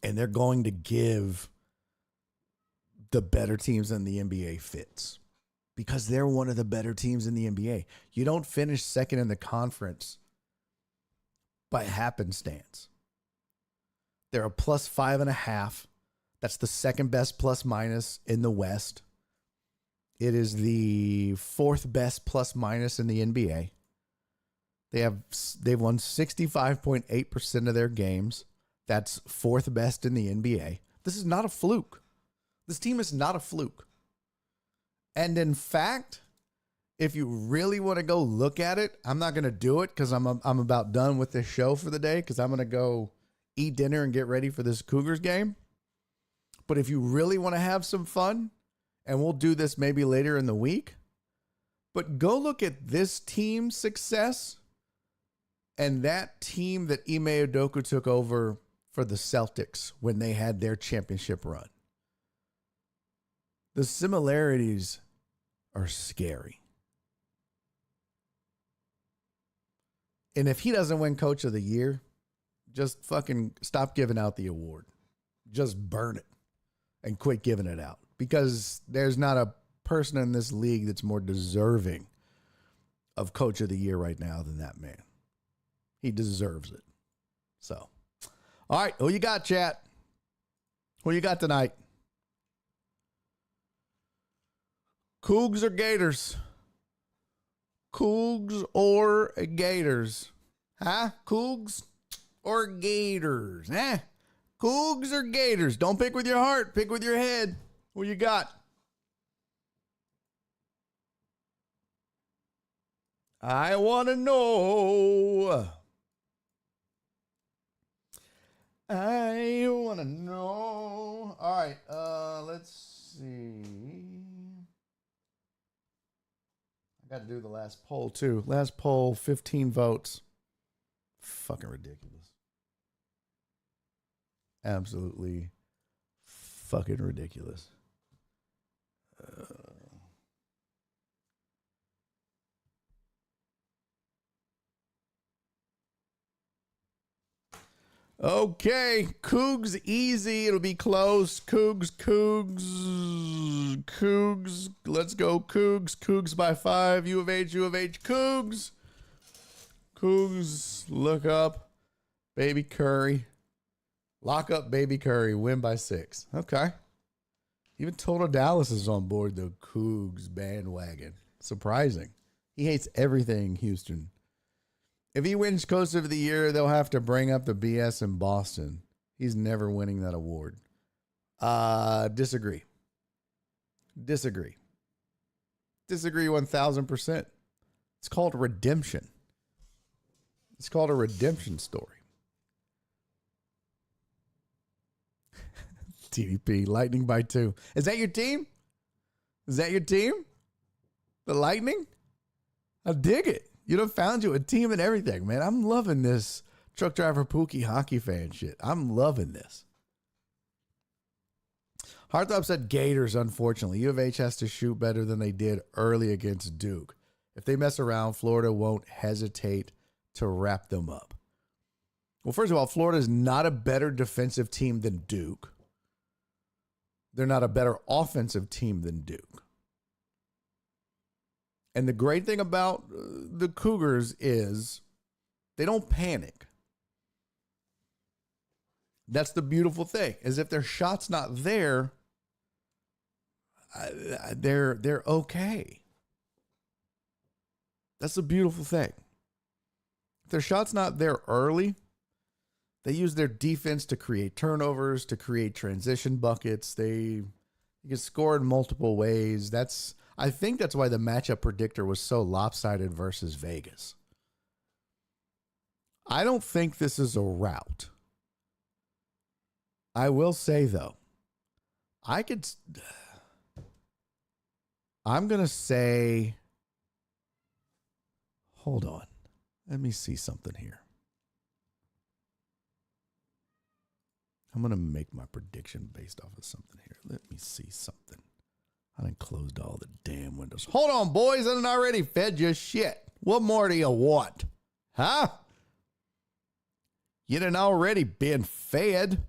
And they're going to give the better teams in the NBA fits because they're one of the better teams in the NBA. You don't finish second in the conference by happenstance. They're a plus 5.5. That's the second best plus minus in the West. It is the 4th best plus minus in the NBA. They've won 65.8% of their games. That's 4th best in the NBA. This is not a fluke. This team is not a fluke. And in fact, if you really want to go look at it, I'm not going to do it because I'm about done with this show for the day because I'm going to go eat dinner and get ready for this Cougars game. But if you really want to have some fun, and we'll do this maybe later in the week, but go look at this team's success and that team that Ime Udoka took over for the Celtics when they had their championship run. The similarities are scary. And if he doesn't win Coach of the Year, just fucking stop giving out the award. Just burn it and quit giving it out. Because there's not a person in this league that's more deserving of Coach of the Year right now than that man. He deserves it. So, all right, who you got, chat? Who you got tonight? Cougs or Gators? Cougs or Gators? Huh? Cougs or Gators? Cougs or Gators? Don't pick with your heart. Pick with your head. Who you got? I want to know. I want to know. All right, let's see. I got to do the last poll, too. Last poll, 15 votes. Fucking ridiculous. Absolutely fucking ridiculous. Okay, Cougs easy. It'll be close. Cougs. Let's go, Cougs. Cougs by 5. U of H. Cougs. Look up. Baby Curry. Lock up Baby Curry. Win by 6. Okay. Even Total Dallas is on board the Cougs bandwagon. Surprising. He hates everything Houston. If he wins Coach of the Year, they'll have to bring up the BS in Boston. He's never winning that award. Disagree 1,000%. It's called redemption. It's called a redemption story. TDP, Lightning by 2. Is that your team? The Lightning? I dig it. You done found you a team and everything, man. I'm loving this truck driver Pookie hockey fan shit. I'm loving this. Harthrop said Gators, unfortunately. U of H has to shoot better than they did early against Duke. If they mess around, Florida won't hesitate to wrap them up. Well, first of all, Florida is not a better defensive team than Duke. They're not a better offensive team than Duke. And the great thing about the Cougars is they don't panic. That's the beautiful thing, is if their shot's not there, they're okay. That's the beautiful thing. If their shot's not there early, they use their defense to create turnovers, to create transition buckets. You can score in multiple ways. I think that's why the matchup predictor was so lopsided versus Vegas. I don't think this is a rout. I will say, though, I'm going to say, hold on. Let me see something here. I'm going to make my prediction based off of something here. Let me see something. I done closed all the damn windows. Hold on, boys. I done already fed you shit. What more do you want? Huh? You done already been fed.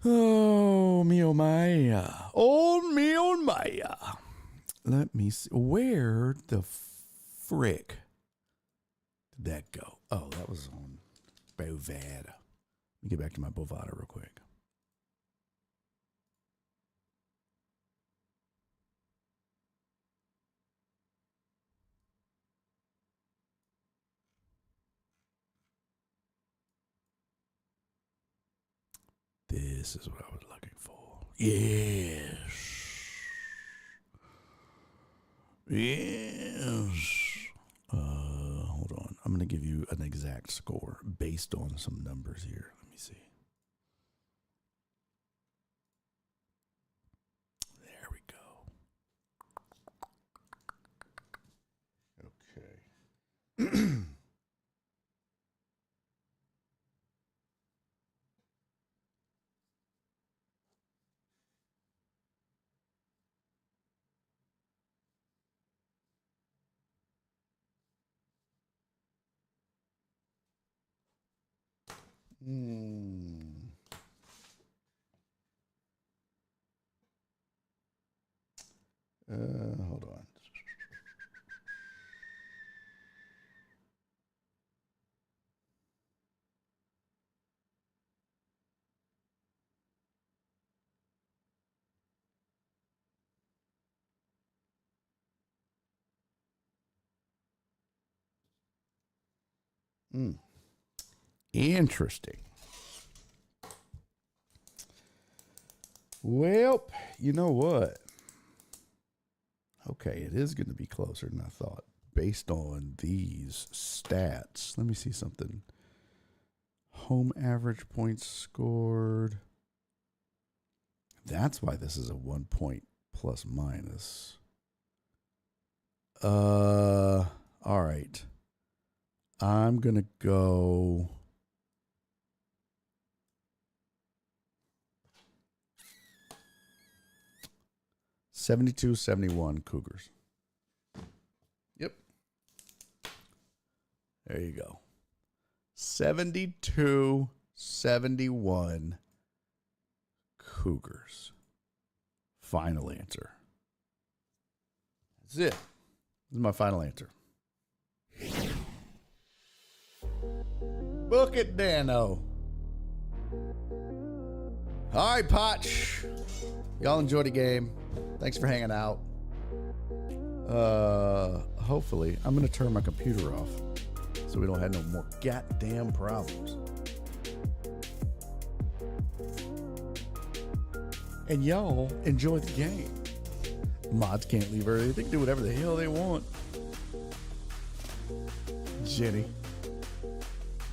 Oh, me oh my. Oh, me oh my. Let me see. Where the frick did that go? Oh, that was on Bovada. Let me get back to my Bovada real quick. This is what I was looking for. Yes. Hold on. I'm going to give you an exact score based on some numbers here. Let me see. There we go. Okay. Hold on. Interesting. Well, you know what? Okay, it is going to be closer than I thought based on these stats. Let me see something. Home average points scored. That's why this is a 1 point plus minus. All right. I'm going to go. $72-71 Cougars. Yep. There you go. 72-71 Cougars. Final answer. That's it. This is my final answer. Book it, Dano. All right, Potch. Y'all enjoy the game. Thanks for hanging out. Hopefully, I'm going to turn my computer off so we don't have no more goddamn problems. And y'all enjoy the game. Mods can't leave early. They can do whatever the hell they want. Jenny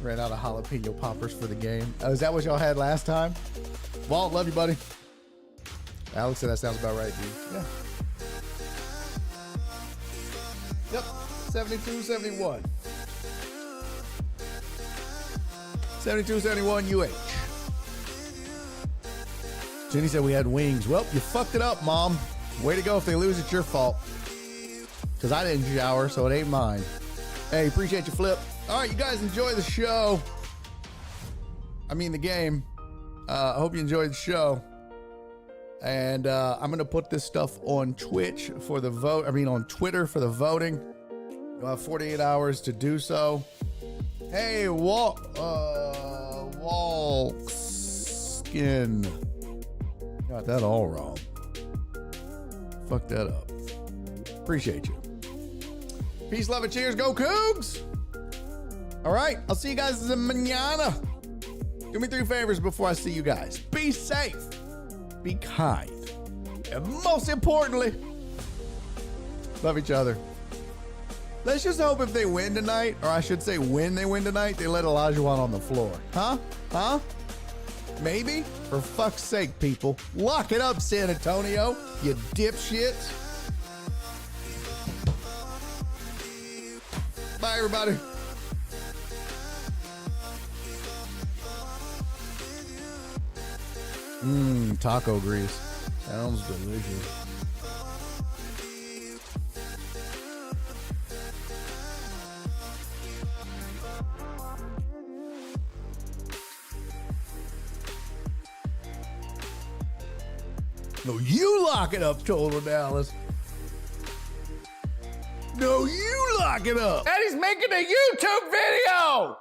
ran out of jalapeno poppers for the game. Oh, is that what y'all had last time? Walt, love you, buddy. Alex said that sounds about right, dude. Yeah. Yep. 72-71. 72-71 UH. Jenny said we had wings. Well, you fucked it up, Mom. Way to go. If they lose, it's your fault. Because I didn't shower, so it ain't mine. Hey, appreciate you, Flip. All right, you guys enjoy the show. I mean, the game. I hope you enjoyed the show. And I'm going to put this stuff on Twitch for the vote. I mean, on Twitter for the voting. You'll have 48 hours to do so. Hey, Walkskin. Got that all wrong. Fucked that up. Appreciate you. Peace, love, and cheers. Go Cougs! All right, I'll see you guys mañana. Do me 3 favors before I see you guys. Be safe. Be kind. And most importantly, love each other. Let's just hope if they win tonight, or I should say when they win tonight, they let Olajuwon on the floor. Huh? Maybe? For fuck's sake, people. Lock it up, San Antonio, you dipshits. Bye, everybody. Taco grease. Sounds delicious. No, you lock it up, Total Dallas. No, you lock it up. Daddy's making a YouTube video!